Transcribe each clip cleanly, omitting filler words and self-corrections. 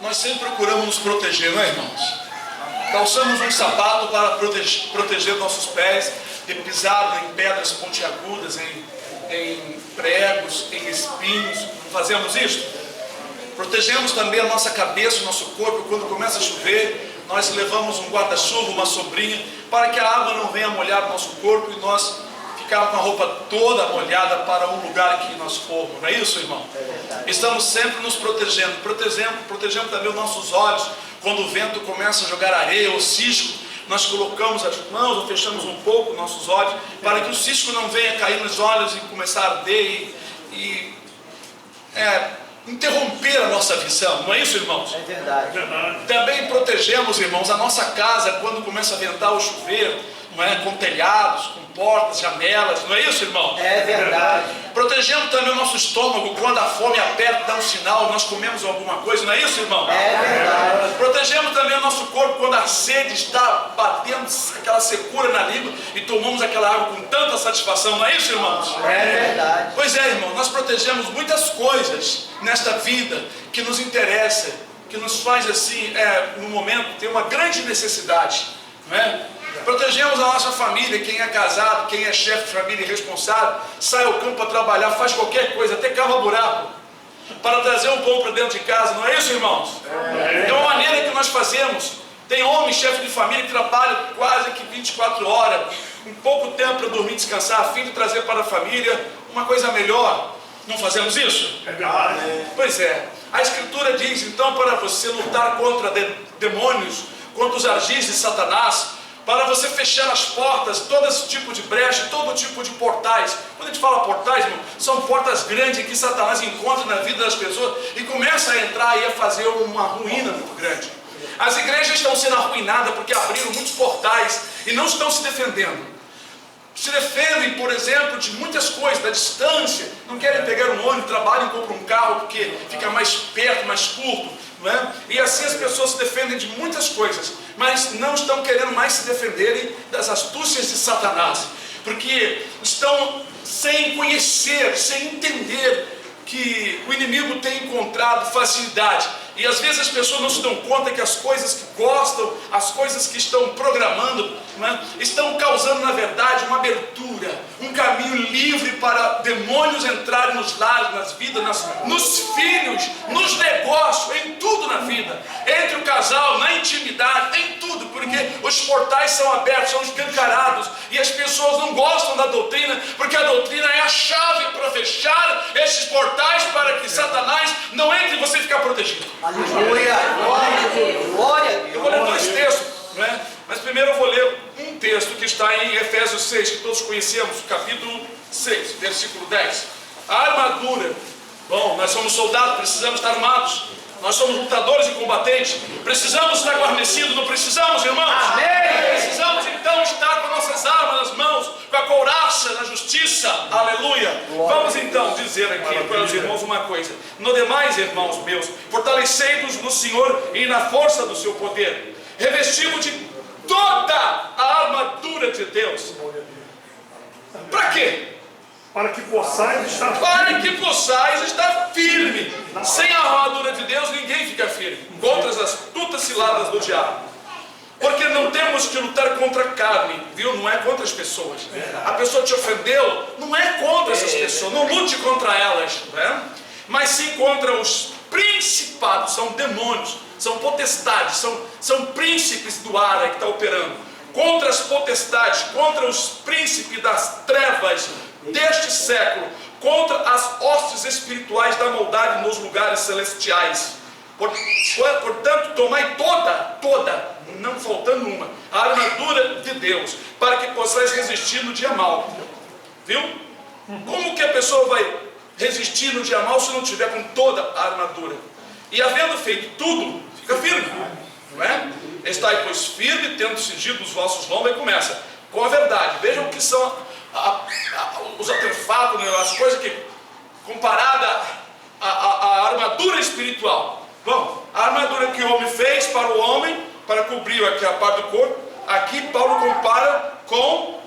nós sempre procuramos nos proteger, não é, irmãos? Calçamos um sapato para proteger nossos pés de pisar em pedras pontiagudas, em pregos, em espinhos. Não fazemos isso? Protegemos também a nossa cabeça, o nosso corpo. Quando começa a chover, nós levamos um guarda-chuva, uma sombrinha, para que a água não venha molhar o nosso corpo e nós ficarmos com a roupa toda molhada para um lugar que nós formos. Não é isso, irmão? Estamos sempre nos protegendo. Protegemos também os nossos olhos. Quando o vento começa a jogar areia ou cisco, nós colocamos as mãos ou fechamos um pouco nossos olhos, para que o cisco não venha cair nos olhos e começar a arder e interromper a nossa visão. Não é isso, irmãos? É verdade. Também protegemos, irmãos, a nossa casa quando começa a ventar ou chover, não é? Com telhados, com portas, janelas. Não é isso, irmão? É verdade. Protegemos também o nosso estômago quando a fome aperta, dá um sinal, nós comemos alguma coisa. Não é isso, irmão? É verdade. Protegemos também o nosso corpo quando a sede está batendo, aquela secura na língua, e tomamos aquela água com tanta satisfação. Não é isso, irmãos? É verdade. Pois é, irmão, nós protegemos muitas coisas nesta vida que nos interessa, que nos faz assim, no momento, ter uma grande necessidade, não é? Protegemos a nossa família, quem é casado, quem é chefe de família e responsável, sai ao campo para trabalhar, faz qualquer coisa, até cava buraco, para trazer um pão para dentro de casa. Não é isso, irmãos? É uma maneira que nós fazemos. Tem homem, chefe de família, que trabalha quase que 24 horas, um pouco tempo para dormir e descansar, a fim de trazer para a família uma coisa melhor. Não fazemos isso? É verdade. Pois é. A Escritura diz, então, para você lutar contra demônios, contra os ardis de Satanás, para você fechar as portas, todo tipo de brecha, todo tipo de portais. Quando a gente fala portais, irmão, são portas grandes que Satanás encontra na vida das pessoas e começa a entrar e a fazer uma ruína muito grande. As igrejas estão sendo arruinadas porque abriram muitos portais e não estão se defendendo. Se defendem, por exemplo, de muitas coisas, da distância. Não querem pegar um ônibus, trabalham e compram um carro porque fica mais perto, mais curto, não é? E assim as pessoas se defendem de muitas coisas, mas não estão querendo mais se defenderem das astúcias de Satanás, porque estão sem conhecer, sem entender que o inimigo tem encontrado facilidade. E às vezes as pessoas não se dão conta que as coisas que gostam, as coisas que estão programando, estão causando na verdade uma abertura, um caminho livre para demônios entrarem nos lares, nas vidas, nos filhos, nos negócios, em tudo na vida, entre o casal, na intimidade, em tudo, porque os portais são abertos, são escancarados, e as pessoas não gostam da doutrina, porque a doutrina é a chave para fechar esses portais, para que Satanás não entre e você ficar protegido. Aleluia! Glória! Eu vou ler dois textos, não é? Mas primeiro eu vou ler um texto que está em Efésios 6, que todos conhecemos, capítulo 6, versículo 10. A armadura. Bom, nós somos soldados, precisamos estar armados. Nós somos lutadores e combatentes. Precisamos estar guarnecidos, não precisamos, irmãos? Amém! Precisamos então estar com nossas armas nas mãos, com a couraça na justiça. Aleluia! Vamos então dizer aqui para os irmãos uma coisa. No demais, irmãos meus, fortalecei-nos no Senhor e na força do seu poder. Revestimos de toda a armadura de Deus. Para quê? Para que possais estar Para que possais estar firme. Sem a armadura de Deus ninguém fica firme contra as astutas ciladas do diabo. Porque não temos que lutar contra a carne, viu? Não é contra as pessoas. A pessoa te ofendeu, não é contra essas pessoas, não lute contra elas, né? Mas sim contra os principados, são demônios, são potestades, são príncipes do ar que está operando. Contra as potestades, contra os príncipes das trevas deste século, contra as hostes espirituais da maldade nos lugares celestiais. Portanto, tomai toda, não faltando uma, a armadura de Deus, para que possais resistir no dia mau. Viu? Como que a pessoa vai resistir no dia mau se não tiver com toda a armadura? E havendo feito tudo, fica firme, não é? Estai, pois, firme, tendo cingido os vossos lombos, e começa com a verdade. Vejam o que são os artefatos, né, as coisas que, comparada à armadura espiritual. Bom, a armadura que o homem fez para o homem, para cobrir aqui a parte do corpo, aqui Paulo compara com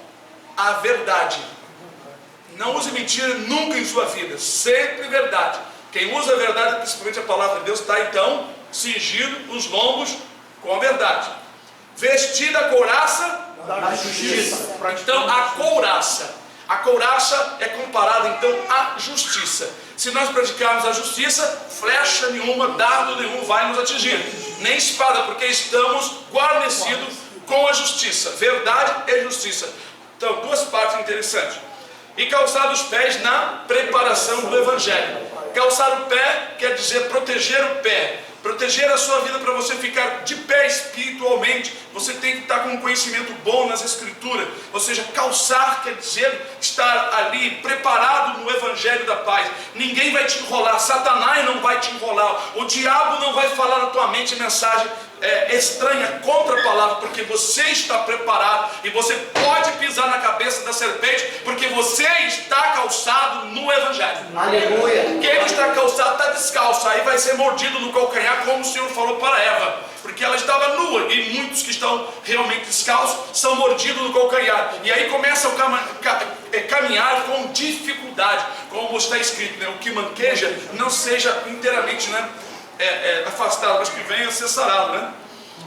a verdade. Não use mentira nunca em sua vida, sempre verdade. Quem usa a verdade, principalmente a palavra de Deus, está então cingido os lombos com a verdade, vestida a couraça Da justiça. Então a couraça é comparada então à justiça. Se nós praticarmos a justiça, flecha nenhuma, dardo nenhum vai nos atingir, nem espada, porque estamos guarnecidos com a justiça, verdade e justiça. Então, duas partes interessantes. E calçar os pés na preparação do Evangelho. Calçar o pé quer dizer proteger o pé, proteger a sua vida para você ficar de pé espiritualmente. Você tem que estar com um conhecimento bom nas Escrituras. Ou seja, calçar quer dizer estar ali preparado no Evangelho da paz. Ninguém vai te enrolar, Satanás não vai te enrolar, o diabo não vai falar na tua mente mensagem estranha contra a palavra, porque você está preparado e você pode pisar na cabeça da serpente, porque você está calçado no Evangelho. Aleluia. Quem não está calçado está descalço, aí vai ser mordido no calcanhar, como o Senhor falou para Eva, porque ela estava nua, e muitos que estão realmente descalços são mordidos no calcanhar, e aí começam a caminhar com dificuldade, como está escrito, né? O que manqueja não seja inteiramente, né, afastado, mas que venha a ser sarado, né?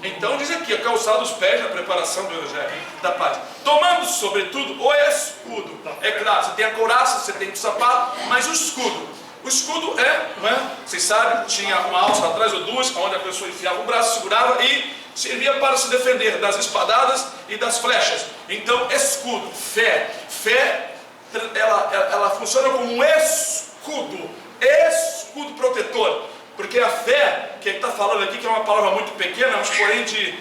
Então diz aqui, calçado os pés na preparação do Evangelho da paz, tomando sobretudo o escudo. É claro, você tem a couraça, você tem o sapato, mas o escudo não é? Vocês sabem, tinha uma alça atrás ou duas, onde a pessoa enfiava o braço, segurava e servia para se defender das espadadas e das flechas. Então, escudo, fé, ela funciona como um escudo protetor. Porque a fé, que ele está falando aqui, que é uma palavra muito pequena, mas porém de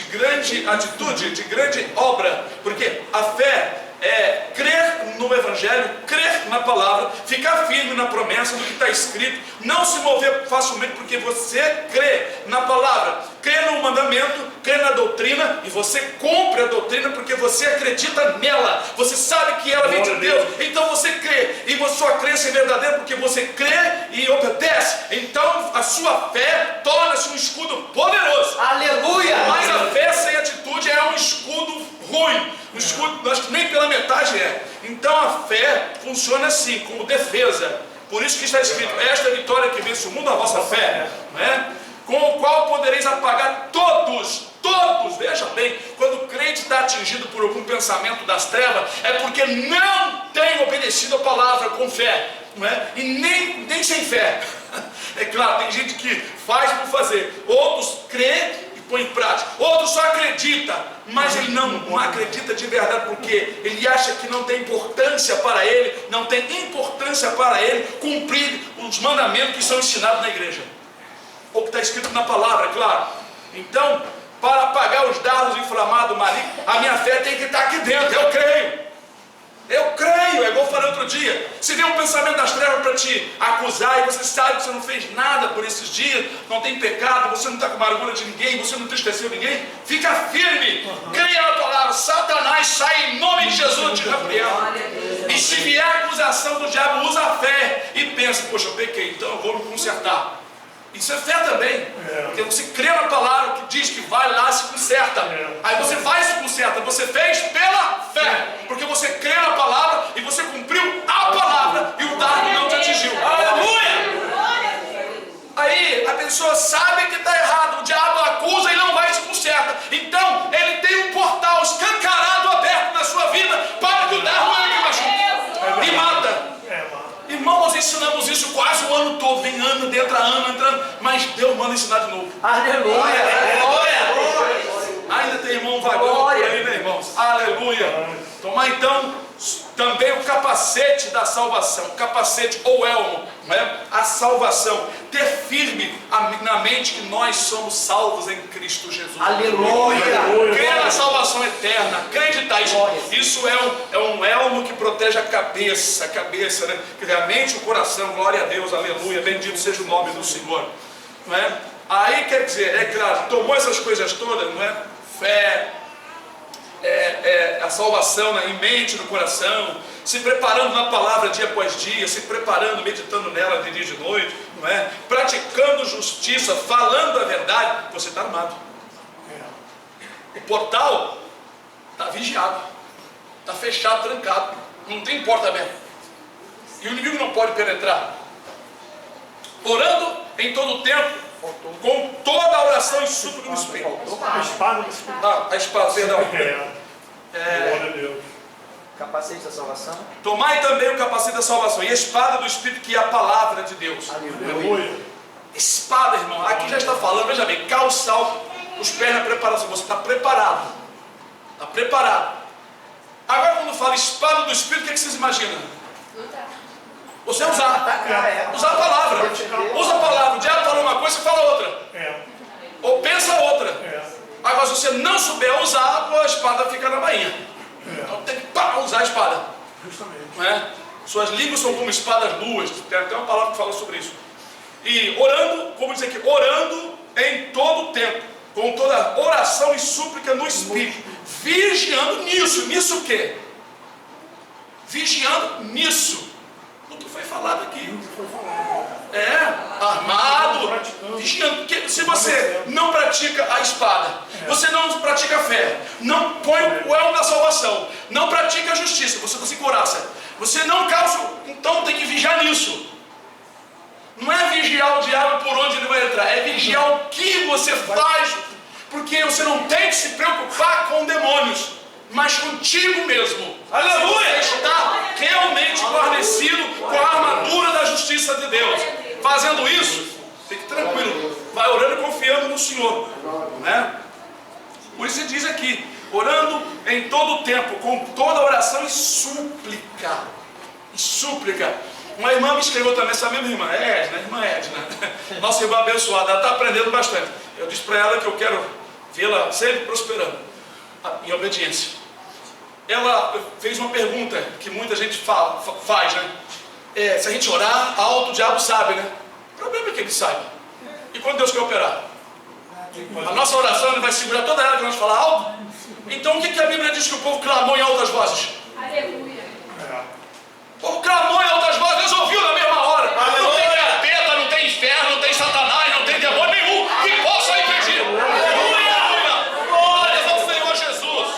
grande atitude, de grande obra. Porque a fé é crer no Evangelho, crer na palavra, ficar firme na promessa do que está escrito, não se mover facilmente, porque você crê na palavra, crê no mandamento, crê na doutrina, e você cumpre a doutrina porque você acredita nela, você sabe que ela vem de Deus, então você crê, e a sua crença é verdadeira porque você crê e obedece. Então a sua fé torna-se um escudo poderoso. Aleluia. Mas a fé sem atitude é um escudo ruim, um escudo, acho que nem pela metade é. Então a fé funciona assim, como defesa. Por isso que está escrito, esta é a vitória que vence o mundo, a vossa fé, não é? Com o qual podereis apagar todos, veja bem, quando o crente está atingido por algum pensamento das trevas, é porque não tem obedecido a palavra com fé, não é? E nem sem fé. É claro, tem gente que faz por fazer, outros crê e põe em prática, outros só acredita, mas ele não acredita de verdade, porque ele acha que não tem importância para ele, cumprir os mandamentos que são ensinados na igreja, ou que está escrito na palavra, é claro. Então, para apagar os dardos inflamados malignos, a minha fé tem que estar aqui dentro. Eu creio, é igual eu falei outro dia. Se vem um pensamento das trevas para te acusar, e você sabe que você não fez nada por esses dias, não tem pecado, você não está com amargura de ninguém, você não entristeceu ninguém, fica firme, creia na palavra. Satanás sai em nome de Jesus, te repreendo. E se vier a acusação do diabo, usa a fé e pensa, poxa, eu pequei, então eu vou me consertar. Isso é fé também, porque você crê na palavra que diz que vai lá se conserta, aí você vai e se conserta, você fez pela fé, porque você crê na palavra e você cumpriu a palavra e o dardo não te atingiu. Aleluia! Aí a pessoa sabe que está errado, o diabo acusa e não vai e se conserta, então ele tem um portal escancarado aberto na sua vida para que o dardo entre machuque e mata. Irmão, nós ensinamos isso quase o ano todo, vem ano, entrando, mas Deus manda ensinar de novo. Aleluia. Ainda tem irmão vagando por aí, né, irmãos? Aleluia. Tomar então também o capacete da salvação, capacete ou elmo, né? A salvação, ter firme na mente que nós somos salvos em Cristo Jesus. Aleluia. Crer na salvação eterna, acreditar isso é um elmo que protege a cabeça, né? A mente e o coração, glória a Deus, aleluia, bendito seja o nome do Senhor, não é? Aí quer dizer, é claro, tomou essas coisas todas, não é? Fé, a salvação, né, em mente, no coração, se preparando na palavra dia após dia, se preparando, meditando nela de dia e de noite, não é? Praticando justiça, falando a verdade, você está armado. O portal está vigiado, está fechado, trancado, não tem porta aberta, e o inimigo não pode penetrar. Orando em todo o tempo, Com toda a oração e súplica no Espírito. A espada do Espírito. Ah, a espada, perdão. Glória a Deus. Capacete da salvação. Tomai também o capacete da salvação e a espada do Espírito, que é a palavra de Deus. Aleluia. Espada, irmão. Aqui já está falando, veja bem, calçar os pés na preparação. Você está preparado. Está preparado. Agora, quando fala espada do Espírito, o que vocês imaginam? Você usar. Usar a palavra. Usa a palavra. O diabo fala uma coisa, você fala outra. Ou pensa outra. Agora, se você não souber usar, a espada fica na bainha. Então tem que usar a espada. Justamente. Não é? Suas línguas são como espadas nuas. Tem até uma palavra que fala sobre isso. E orando, como diz aqui, orando em todo o tempo, com toda oração e súplica no Espírito, vigiando nisso. Nisso o quê? Vigiando nisso. O que foi falado aqui. Armado, vigiando. Porque se você não pratica a espada, você não pratica a fé, não põe o elmo da salvação, não pratica a justiça, você não se coraça, você não calça, então tem que vigiar nisso. Não é vigiar o diabo por onde ele vai entrar, é vigiar o que você faz, porque você não tem que se preocupar com demônios, mas contigo mesmo. Aleluia! Está realmente guarnecido com a armadura da justiça de Deus. Fazendo isso, fique tranquilo, vai orando e confiando no Senhor, né? Por isso ele diz aqui, orando em todo o tempo, com toda oração e súplica. E súplica. Uma irmã me escreveu também, essa mesma irmã, irmã Edna, nossa irmã abençoada, ela está aprendendo bastante. Eu disse para ela que eu quero vê-la sempre prosperando, em obediência. Ela fez uma pergunta que muita gente faz, né? Se a gente orar alto, o diabo sabe, né? O problema é que ele saiba. E quando Deus quer operar? A nossa oração, ele vai segurar toda ela que nós falar alto. Então o que a Bíblia diz que o povo clamou em altas vozes? Aleluia. O povo clamou em altas vozes, Deus ouviu na mesma hora. Não tem capeta, não tem inferno, não tem satanás, não tem demônio nenhum que possa impedir. Aleluia! Glórias ao Senhor Jesus.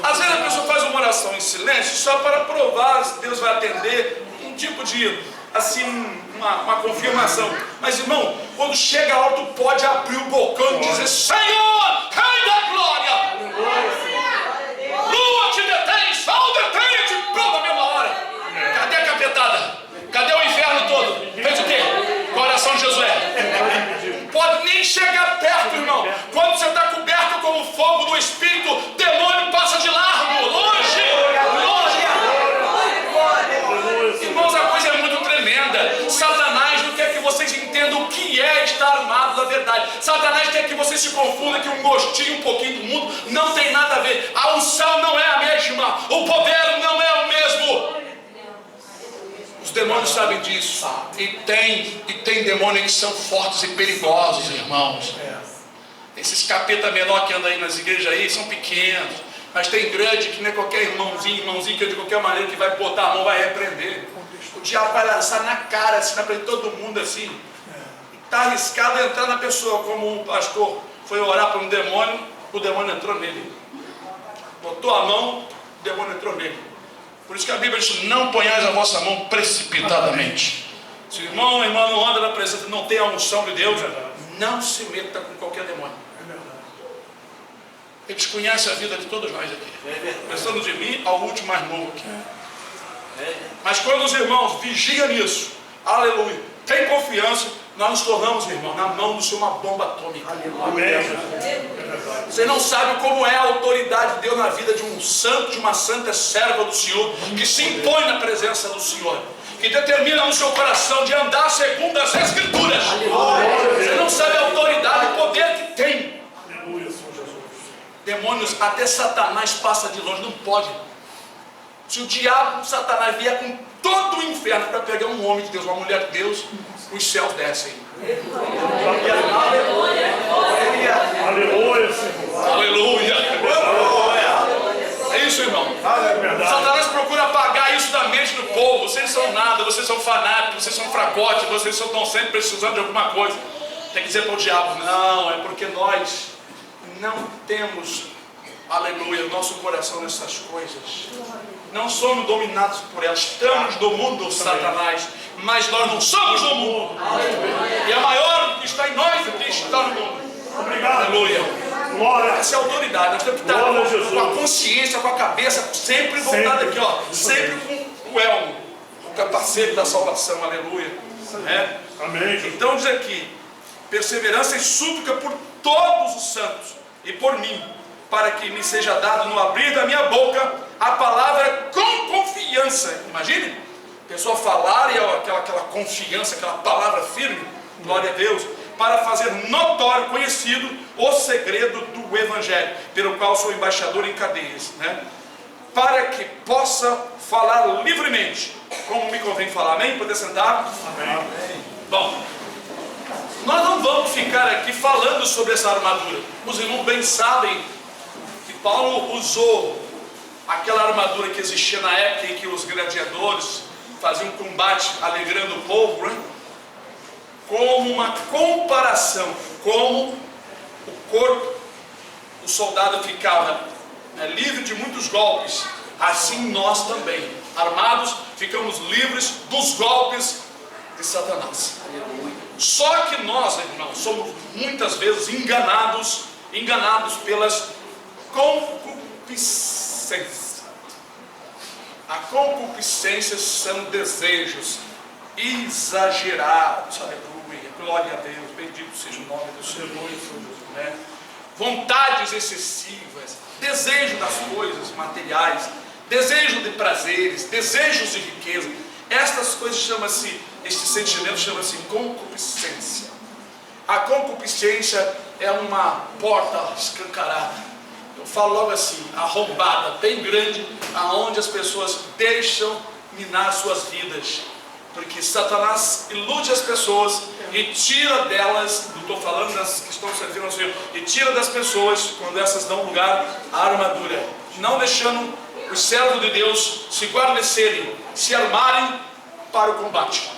Às vezes a pessoa faz uma oração em silêncio só para provar se Deus vai atender, um tipo de, assim, uma confirmação. Mas irmão, quando chega alto, pode abrir o bocão e dizer: Senhor, Rei da glória! Lua te detém, sol detém-te, pronto, na mesma hora. Cadê a capetada? Cadê o inferno todo? Fez o quê? Coração de Josué. Pode nem chegar perto, irmão. Quando você está coberto com o fogo do Espírito, demônio passa de largo, longe, longe. Irmãos, a coisa é muito tremenda. Satanás não quer que vocês entendam o que é estar armado da verdade. Satanás quer que vocês se confundam, que um gostinho, um pouquinho do mundo não tem nada a ver. A unção não é a mesma, o poder não é o mesmo. Os demônios sabem disso. E tem demônios que são fortes e perigosos, irmãos. Esses capeta menor que andam aí nas igrejas aí são pequenos, mas tem grande que não é qualquer irmãozinho que de qualquer maneira que vai botar a mão, vai repreender. O diabo vai lançar na cara, assim, na frente de todo mundo assim. Está arriscado entrar na pessoa, como um pastor foi orar para um demônio, o demônio entrou nele. Botou a mão, o demônio entrou nele. Por isso que a Bíblia diz: não ponhais a vossa mão precipitadamente. Se o irmão ou irmã não anda na presença, não tem a unção de Deus, não se meta com qualquer demônio. Eles conhecem a vida de todos nós aqui, começando de mim ao último mais novo aqui. Mas quando os irmãos vigiam nisso, aleluia, tem confiança, nós nos tornamos, irmão, na mão do Senhor uma bomba atômica. Você não sabe como é a autoridade de Deus na vida de um santo, de uma santa serva do Senhor, que se impõe na presença do Senhor, que determina no seu coração de andar segundo as Escrituras. Você não sabe a autoridade e o poder que tem. Demônios, até Satanás passa de longe, não pode. Se o diabo, Satanás, vier com todo o inferno para pegar um homem de Deus, uma mulher de Deus, os céus descem. Aleluia, Senhor. Aleluia. É isso, irmão. Satanás procura apagar isso da mente do povo. Vocês são nada, vocês são fanáticos, vocês são fracotes, vocês estão sempre precisando de alguma coisa. Tem que dizer para o diabo: não, é porque nós não temos, aleluia, o nosso coração nessas coisas. Não somos dominados por elas. Estamos do mundo, Satanás, mas nós não somos do mundo. Aleluia. Glória. Essa é a autoridade. Nós temos que estar Glória a Jesus. com a consciência, com a cabeça sempre voltada aqui, ó. Sempre com o elmo, o capacete da salvação. Aleluia. É. Amém. Então diz aqui: perseverança e súplica por todos os santos e por mim, para que me seja dado no abrir da minha boca a palavra com confiança. Imagine, a pessoa falar e aquela confiança, aquela palavra firme, glória a Deus, para fazer notório, conhecido o segredo do Evangelho, pelo qual sou embaixador em cadeias, né? Para que possa falar livremente, como me convém falar. Amém? Poder sentar? Amém. Bom, nós não vamos ficar aqui falando sobre essa armadura. Os irmãos bem sabem que Paulo usou aquela armadura que existia na época em que os gladiadores faziam combate alegrando o povo, né? Como uma comparação, como o corpo, o soldado ficava livre de muitos golpes, assim nós também, armados, ficamos livres dos golpes de Satanás. Só que nós, irmãos, somos muitas vezes enganados pelas concupiscências. A concupiscência são desejos exagerados, aleluia, glória a Deus, bendito seja o nome do Senhor, né? Vontades excessivas, desejo das coisas materiais, desejo de prazeres, desejos de riqueza. Estas coisas este sentimento chama-se concupiscência. A concupiscência é uma porta escancarada, eu falo logo assim, arrombada, bem grande, aonde as pessoas deixam minar suas vidas, porque Satanás ilude as pessoas e tira delas, não estou falando das que estão servindo ao Senhor, e tira das pessoas, quando essas dão lugar à armadura, não deixando os servos de Deus se guarnecerem, se armarem para o combate.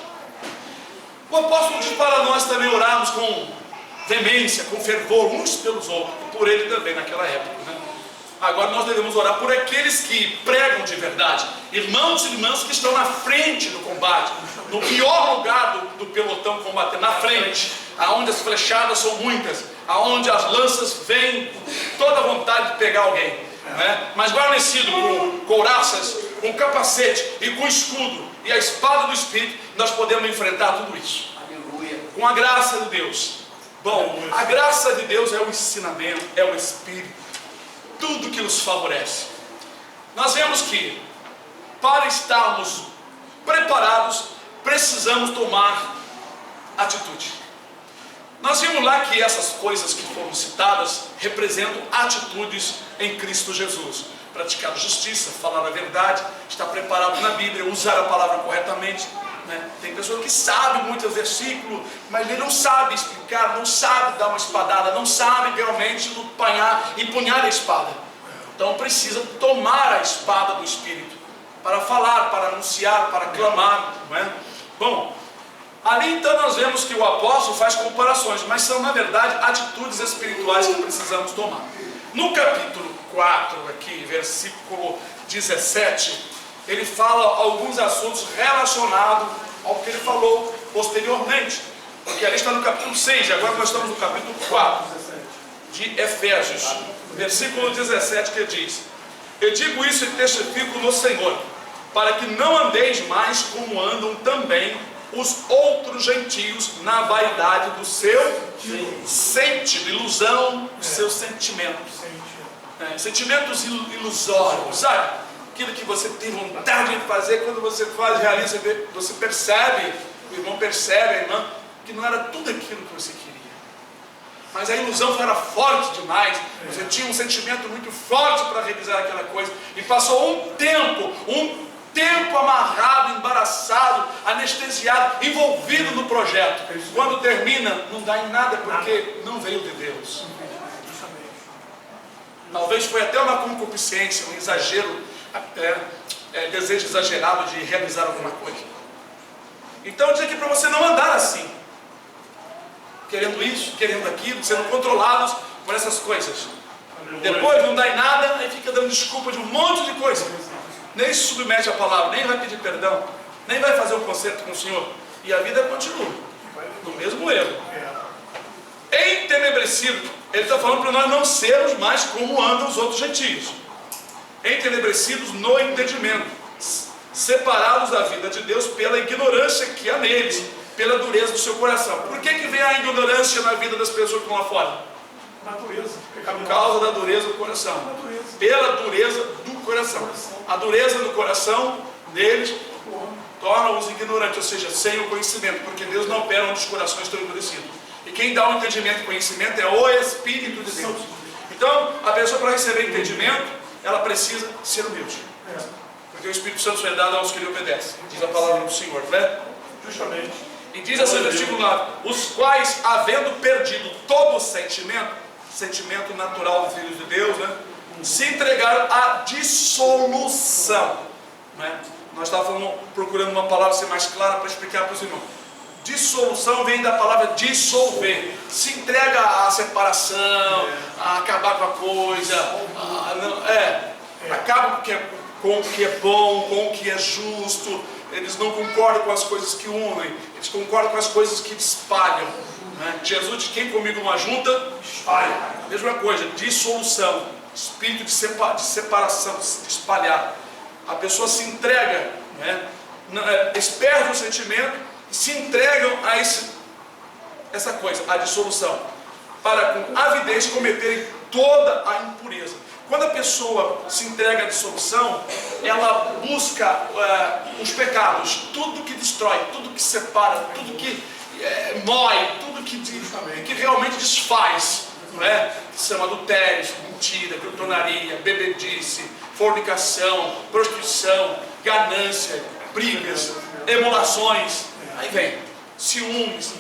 O apóstolo diz para nós também orarmos com veemência, com fervor, uns pelos outros, e por ele também naquela época, né? Agora nós devemos orar por aqueles que pregam de verdade, irmãos e irmãs que estão na frente do combate, no pior lugar do pelotão combatendo, na frente, aonde as flechadas são muitas, aonde as lanças vêm toda a vontade de pegar alguém, né? Mas guarnecido com couraças, com capacete e com escudo e a espada do Espírito, nós podemos enfrentar tudo isso. Aleluia. Com a graça de Deus. Bom, a graça de Deus é o ensinamento, é o Espírito, tudo que nos favorece. Nós vemos que para estarmos preparados, precisamos tomar atitude. Nós vimos lá que essas coisas que foram citadas representam atitudes em Cristo Jesus. Praticar justiça, falar a verdade, estar preparado na Bíblia, usar a palavra corretamente, né? Tem pessoa que sabe muito o versículo, mas ele não sabe explicar, não sabe dar uma espadada, não sabe realmente empunhar a espada. Então precisa tomar a espada do Espírito para falar, para anunciar, para clamar, não é? Bom, ali então nós vemos que o apóstolo faz comparações, mas são na verdade atitudes espirituais que precisamos tomar. No capítulo 4, aqui, versículo 17, ele fala alguns assuntos relacionados ao que ele falou posteriormente, porque ali está no capítulo 6, e agora nós estamos no capítulo 4 de Efésios, versículo 17, que diz: eu digo isso e testifico no Senhor, para que não andeis mais como andam também os outros gentios na vaidade do seu sentido, ilusão dos seus sentimentos, sentimentos ilusórios, sabe? Aquilo que você tem vontade de fazer, quando você faz, realiza, você percebe, o irmão percebe, a irmã, que não era tudo aquilo que você queria, mas a ilusão era forte demais, você tinha um sentimento muito forte para realizar aquela coisa, e passou um tempo amarrado, embaraçado, anestesiado, envolvido no projeto. Quando termina, não dá em nada, porque não veio de Deus. Talvez foi até uma concupiscência, um exagero, desejo exagerado de realizar alguma coisa. Então eu digo aqui para você não andar assim, querendo isso, querendo aquilo, sendo controlados por essas coisas. Depois não dá em nada, aí fica dando desculpa de um monte de coisa. Nem se submete à palavra, nem vai pedir perdão, nem vai fazer um conserto com o Senhor, e a vida continua no mesmo erro, entenebrecido Ele está falando para nós não sermos mais como andam os outros gentios, entenebrecidos no entendimento, separados da vida de Deus pela ignorância que há neles, pela dureza do seu coração. Por que vem a ignorância na vida das pessoas que estão lá fora? Natureza. Por causa da dureza do coração. Pela dureza do coração. A dureza do coração deles torna-os ignorantes, ou seja, sem o conhecimento, porque Deus não opera onde os corações estão endurecidos. E quem dá o entendimento e conhecimento é o Espírito de Deus. Então, a pessoa, para receber entendimento, ela precisa ser humilde. Porque o Espírito Santo é dado aos que lhe obedecem. Diz a palavra do Senhor, né? Justamente. E diz assim, versículo 9: os quais, havendo perdido todo o sentimento natural dos filhos de Deus, né, se entregaram à dissolução. Né? Nós estávamos procurando uma palavra ser mais clara para explicar para os irmãos. Dissolução vem da palavra dissolver. Se entrega à separação, a acabar com a coisa, acaba com o que é bom, com o que é justo. Eles não concordam com as coisas que unem, eles concordam com as coisas que espalham. Né? Jesus diz: quem comigo não ajunta, espalha. Mesma coisa, dissolução, espírito de separação, de espalhar. A pessoa se entrega, né? Eles perdem o sentimento e se entregam a essa coisa, a dissolução, para com avidez cometerem toda a impureza. Quando a pessoa se entrega à dissolução, ela busca os pecados, tudo que destrói, tudo que separa, tudo que mói, tudo que realmente desfaz, não é? Que são adultérios, mentira, glutonaria, bebedice, fornicação, prostituição, ganância, brigas, emulações, aí vem ciúmes,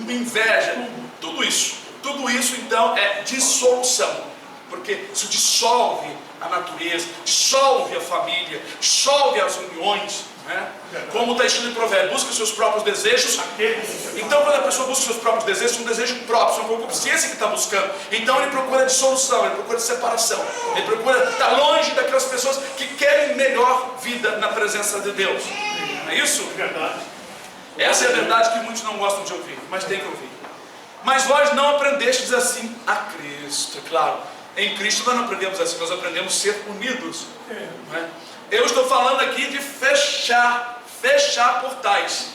inveja, tudo isso então é dissolução. Porque isso dissolve a natureza, dissolve a família, dissolve as uniões, né? Como está escrito em Provérbios: busca os seus próprios desejos. Então, quando a pessoa busca os seus próprios desejos, um desejo próprio, uma concupiscência que está buscando, então ele procura dissolução, ele procura separação, ele procura estar longe daquelas pessoas que querem melhor vida na presença de Deus. Não é isso? Verdade. Essa é a verdade que muitos não gostam de ouvir, mas tem que ouvir. Mas vós não aprendestes assim a Cristo, é claro. Em Cristo nós não aprendemos assim, nós aprendemos a ser unidos. Né? Eu estou falando aqui de fechar portais.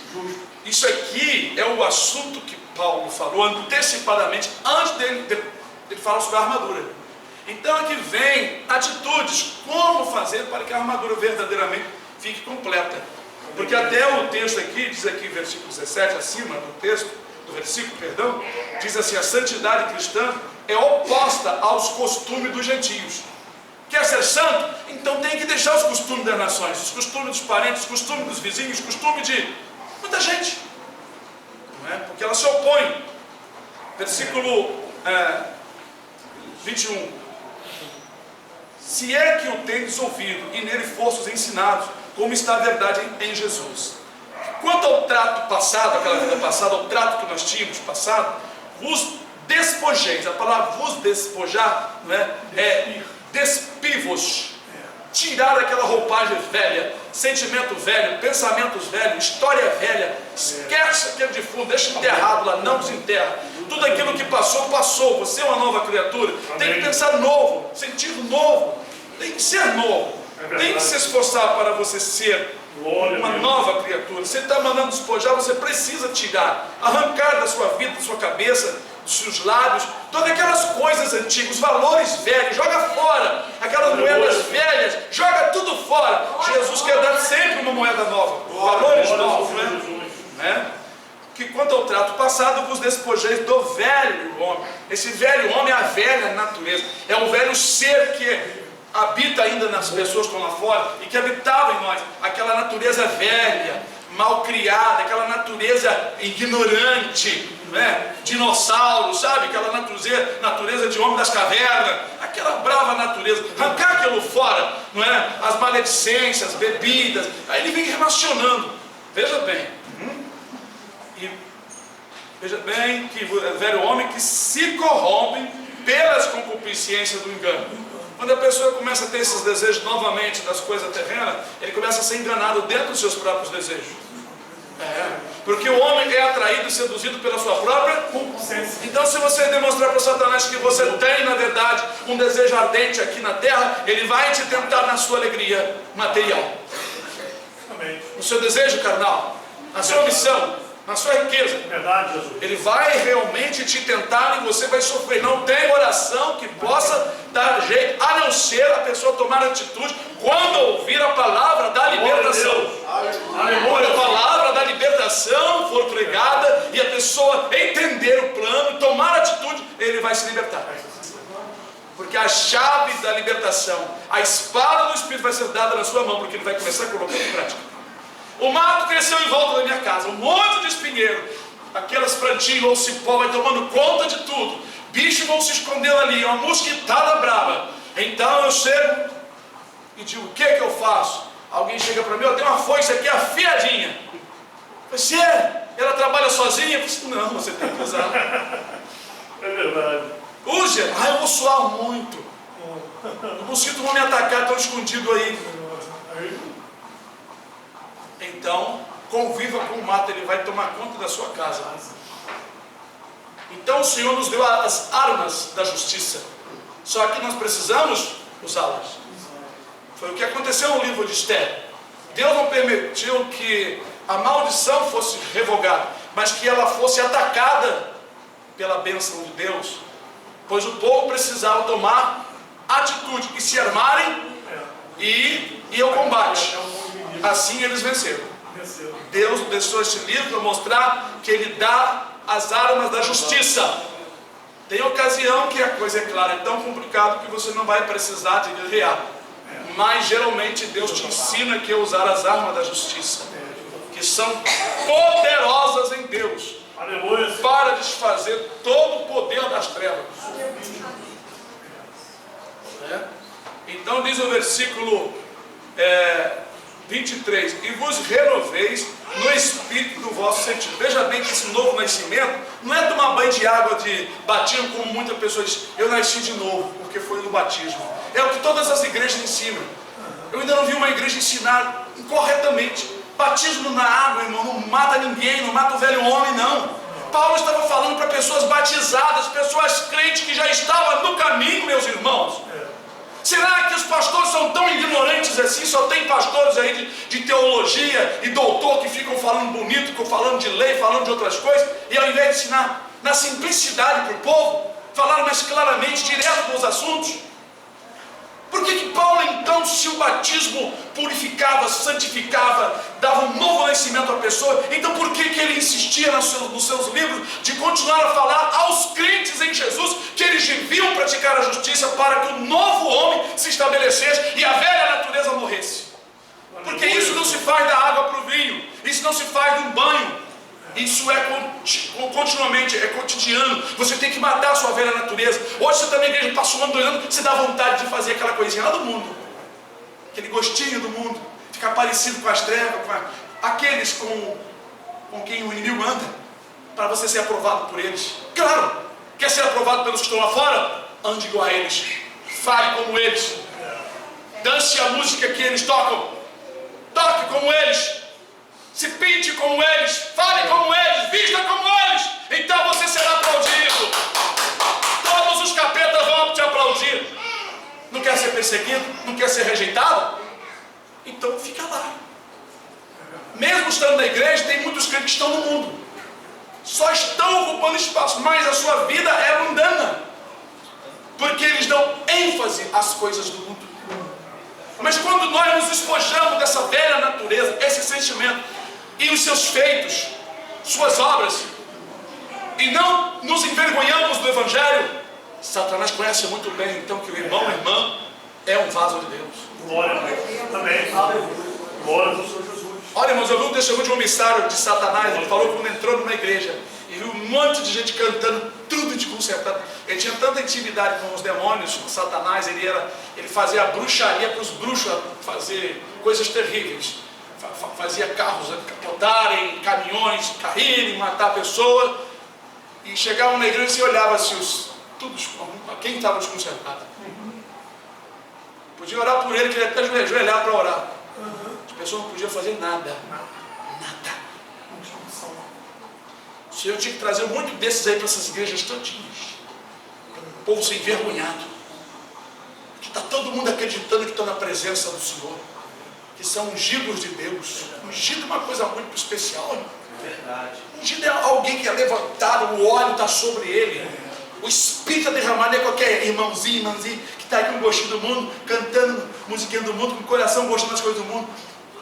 Isso aqui é o assunto que Paulo falou antecipadamente, antes dele falar sobre a armadura. Então aqui vem atitudes, como fazer para que a armadura verdadeiramente fique completa. Porque até o texto aqui, diz aqui versículo 17, acima do texto, do versículo, perdão, diz assim: a santidade cristã é oposta aos costumes dos gentios. Quer ser santo? Então tem que deixar os costumes das nações, os costumes dos parentes, os costumes dos vizinhos, os costumes de muita gente, não é? Porque ela se opõe. Versículo 21: se é que o tendes ouvido e nele fostes ensinados, como está a verdade em Jesus. Quanto ao trato passado, aquela vida passada, ao trato que nós tínhamos passado, vos despojeis. A palavra vos despojar, não é despivos, tirar aquela roupagem velha, sentimento velho, pensamentos velhos, história velha. Esquece aquele defunto, deixa enterrado lá, não desenterra. Tudo aquilo que passou, passou. Você é uma nova criatura. Tem que pensar novo, sentido novo. Tem que ser novo. Tem que se esforçar para você ser uma nova criatura. Você está mandando despojar, você precisa tirar, arrancar da sua vida, da sua cabeça, dos seus lábios, todas aquelas coisas antigas, os valores velhos, joga fora, aquelas moedas velhas, joga tudo fora. Jesus quer dar sempre uma moeda nova, valores novos, né? Que quanto ao trato passado, vos despojeis do velho homem. Esse velho homem é a velha natureza, é o velho ser que habita ainda nas pessoas que estão lá fora e que habitava em nós, aquela natureza velha, mal criada, aquela natureza ignorante, né? Dinossauro, sabe? Aquela natureza de homem das cavernas, aquela brava natureza, arrancar aquilo fora, não é? As maledicências, as bebidas, aí ele vem relacionando. Veja bem, e veja bem que o velho homem que se corrompe pelas concupiscências do engano. Quando a pessoa começa a ter esses desejos novamente das coisas terrenas, ele começa a ser enganado dentro dos seus próprios desejos. Porque o homem é atraído e seduzido pela sua própria. Concupiscência. Então, se você demonstrar para Satanás que você tem, na verdade, um desejo ardente aqui na terra, ele vai te tentar na sua alegria material, Amém. no seu desejo carnal, na sua missão, na sua riqueza. Verdade, Jesus. Ele vai realmente te tentar e você vai sofrer. Não tem oração que possa dar jeito, a não ser a pessoa tomar atitude quando ouvir a palavra da libertação. Quando a Aleluia. palavra da libertação for pregada e a pessoa entender o plano, tomar atitude, ele vai se libertar. Porque a chave da libertação, a espada do Espírito vai ser dada na sua mão, porque ele vai começar a colocar em prática. O mato cresceu em volta da minha casa, um monte de espinheiro, aquelas plantinhas ou cipó vai tomando conta de tudo, bichos vão se escondendo ali, uma mosquitada brava. Então eu chego e digo, o que que eu faço? Alguém chega para mim, eu tenho uma foice aqui afiadinha. Você, ela trabalha sozinha? Eu disse, não, você tem que usar. É verdade. Use, eu vou suar muito. Os mosquitos vão me atacar, estão escondidos aí. Então, conviva com o mato, ele vai tomar conta da sua casa. Então o Senhor nos deu as armas da justiça. Só que nós precisamos usá-las. Foi o que aconteceu no livro de Esther. Deus não permitiu que a maldição fosse revogada, mas que ela fosse atacada pela bênção de Deus. Pois o povo precisava tomar atitude e se armarem e ir ao combate. Assim eles venceram. Deus deixou este livro para mostrar que Ele dá as armas da justiça. Tem ocasião que a coisa é clara, é tão complicado que você não vai precisar de guerrear. Mas geralmente Deus te ensina que usar as armas da justiça, que são poderosas em Deus, Aleluia. para desfazer todo o poder das trevas. Então diz o versículo 23, e vos renoveis no espírito do vosso sentido. Veja bem que esse novo nascimento não é tomar banho de água de batismo, como muita pessoa diz, eu nasci de novo, porque foi no batismo. É o que todas as igrejas ensinam. Eu ainda não vi uma igreja ensinar corretamente. Batismo na água, irmão, não mata ninguém, não mata o velho homem, não. Paulo estava falando para pessoas batizadas, pessoas crentes que já estavam no caminho, meus irmãos. Será que os pastores são tão ignorantes assim? Só tem pastores aí de teologia e doutor que ficam falando bonito, falando de lei, falando de outras coisas, e ao invés de ensinar na simplicidade para o povo, falaram mais claramente, direto nos assuntos. Por que Paulo então, se o batismo purificava, santificava, dava um novo nascimento à pessoa, então por que ele insistia nos seus livros de continuar a falar aos crentes em Jesus que eles deviam praticar a justiça para que o novo homem se estabelecesse e a velha natureza morresse? Porque isso não se faz da água para o vinho, isso não se faz de um banho. Isso é continuamente, é cotidiano. Você tem que matar a sua velha natureza. Hoje você está na igreja, passa um ano, 2 anos, você dá vontade de fazer aquela coisinha lá do mundo, aquele gostinho do mundo, ficar parecido com as trevas, com aqueles com quem o inimigo anda, para você ser aprovado por eles. Claro, quer ser aprovado pelos que estão lá fora? Ande igual a eles, fale como eles, dance a música que eles tocam, toque como eles, se pinte como eles, fale como eles, vista como eles, então você será aplaudido. Todos os capetas vão te aplaudir. Não quer ser perseguido? Não quer ser rejeitado? Então fica lá. Mesmo estando na igreja, tem muitos crentes que estão no mundo, só estão ocupando espaço, mas a sua vida é mundana, porque eles dão ênfase às coisas do mundo. Mas quando nós nos despojamos dessa velha natureza, esse sentimento, e os seus feitos, suas obras, e não nos envergonhamos do Evangelho, Satanás conhece muito bem então que o irmão ou irmã é um vaso de Deus. Glória a Deus. Amém. Glória ao Senhor Jesus. Olha, irmãos, eu vi um testemunho de um emissário de Satanás. Ele falou que quando entrou numa igreja e viu um monte de gente cantando, tudo desconcertado. Ele tinha tanta intimidade com os demônios, com Satanás, ele fazia bruxaria para os bruxos fazer coisas terríveis. Fazia carros capotarem, caminhões caírem, matar a pessoa. E chegavam na igreja e se olhava assim, quem estava desconcertado. Podia orar por ele, que ele até ajoelhar para orar. As pessoas não podiam fazer nada. Nada. O Senhor tinha que trazer muito desses aí para essas igrejas todinhas. O povo ser envergonhado. Que está todo mundo acreditando que estão na presença do Senhor. Que são ungidos de Deus. Ungido é uma coisa muito especial, irmão. Verdade. Ungido é alguém que é levantado, o óleo está sobre ele. O Espírito é derramado, não é qualquer irmãozinho que está aqui com gostinho do mundo, cantando musiquinha do mundo, com o coração gostando das coisas do mundo.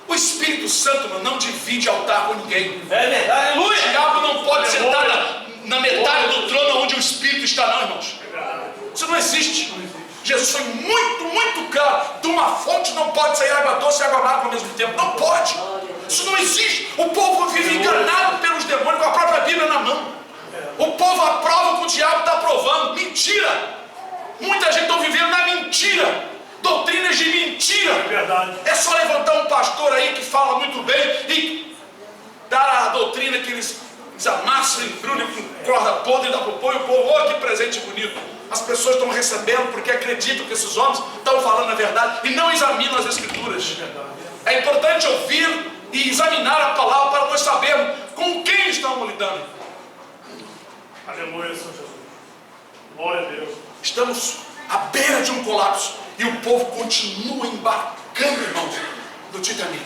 O Espírito Santo, mano, não divide altar com ninguém. É verdade. Aleluia! O diabo não pode sentar na metade do trono onde o Espírito está, não, irmãos. Isso não existe. Jesus foi muito claro. De uma fonte não pode sair água doce e água amarga ao mesmo tempo. Não pode. Isso não existe. O povo vive enganado pelos demônios com a própria Bíblia na mão. O povo aprova o que o diabo está aprovando. Mentira. Muita gente está vivendo na mentira. Doutrinas de mentira. É só levantar um pastor aí que fala muito bem e dar a doutrina que eles amassam, embrulham com corda podre e dá para o povo. E o povo, oh, que presente bonito. As pessoas estão recebendo porque acreditam que esses homens estão falando a verdade e não examinam as Escrituras. É importante ouvir e examinar a palavra para nós sabermos com quem estamos lidando. Aleluia, Senhor Jesus. Glória a Deus. Estamos à beira de um colapso e o povo continua embarcando, irmãos, no Titanic.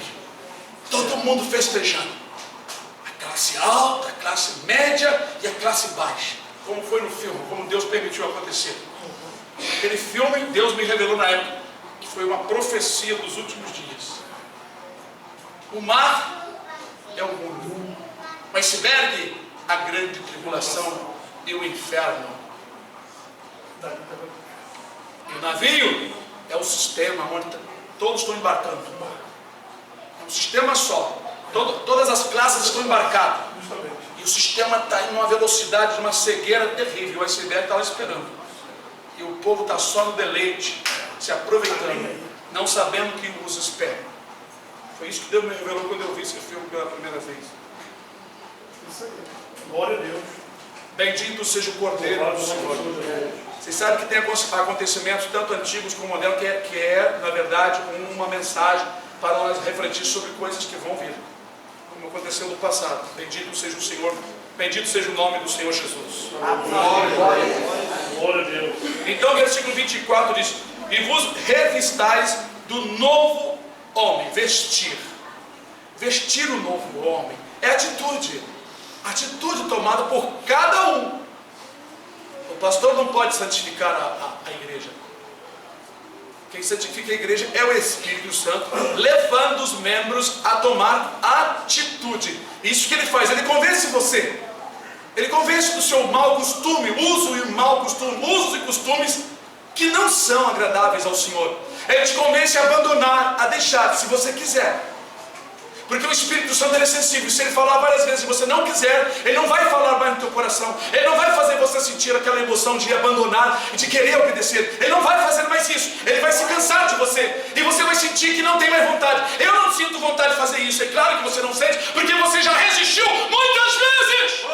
Todo mundo festejando. A classe alta, a classe média e a classe baixa. Como foi no filme, como Deus permitiu acontecer. Aquele filme, Deus me revelou na época, que foi uma profecia dos últimos dias. O mar é o mundo. O iceberg, a grande tribulação e o inferno. E o navio é o sistema onde todos estão embarcando. É um sistema só. Todas as classes estão embarcadas. E o sistema está em uma velocidade, de uma cegueira terrível. O iceberg está lá esperando. E o povo está só no deleite, se aproveitando, não sabendo o que os espera. Foi isso que Deus me revelou quando eu vi esse filme pela primeira vez. Isso aí. Glória a Deus. Bendito seja o Cordeiro do Senhor. Vocês sabem que tem acontecimentos tanto antigos como modernos que é, na verdade, uma mensagem para nós refletir sobre coisas que vão vir. Como aconteceu no passado. Bendito seja o Senhor. Bendito seja o nome do Senhor Jesus. Glória a Deus. Então, versículo 24 diz: e vos revistais do novo homem. Vestir. Vestir o novo homem. É atitude. Atitude tomada por cada um. O pastor não pode santificar a igreja. Quem santifica a igreja é o Espírito Santo, levando os membros a tomar atitude. Isso que ele faz, ele convence você. Ele convence do seu mau costume, usos e costumes que não são agradáveis ao Senhor. Ele te convence a abandonar, a deixar, se você quiser. Porque o Espírito Santo ele é sensível. Se ele falar várias vezes e você não quiser, ele não vai falar mais no teu coração. Ele não vai fazer você sentir aquela emoção de abandonar e de querer obedecer. Ele não vai fazer mais isso. Ele vai se cansar de você. E você vai sentir que não tem mais vontade. Eu não sinto vontade de fazer isso. É claro que você não sente, porque você já resistiu muitas vezes.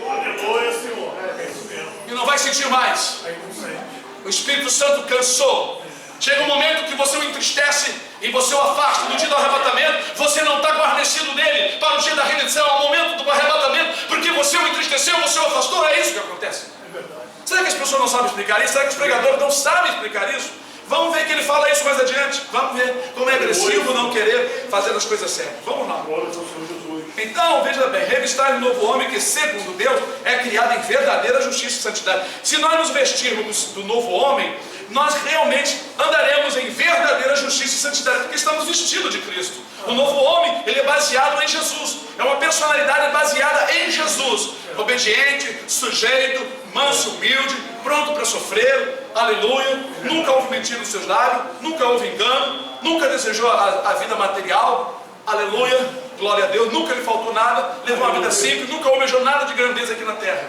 Aleluia, Senhor. É isso mesmo. E não vai sentir mais. Aí não sente. O Espírito Santo cansou. Chega um momento que você o entristece e você o afasta. No dia do arrebatamento, você não está guarnecido nele para o dia da redenção, ao momento do arrebatamento, porque você o entristeceu, você o afastou. É isso que acontece. É verdade. Será que as pessoas não sabem explicar isso? Será que os pregadores não sabem explicar isso? Vamos ver que ele fala isso mais adiante. Vamos ver como é agressivo não querer fazer as coisas certas. Vamos lá. Glória ao Senhor Jesus. Então, veja bem, revistar um novo homem que, segundo Deus, é criado em verdadeira justiça e santidade. Se nós nos vestirmos do novo homem, nós realmente andaremos em verdadeira justiça e santidade, porque estamos vestidos de Cristo. O novo homem, ele é baseado em Jesus. É uma personalidade baseada em Jesus. Obediente, sujeito, manso, humilde, pronto para sofrer. Aleluia. Nunca houve mentira nos seus lábios, nunca houve engano, nunca desejou a vida material. Aleluia. Glória a Deus. Nunca lhe faltou nada, levou uma vida simples, nunca almejou nada de grandeza aqui na terra.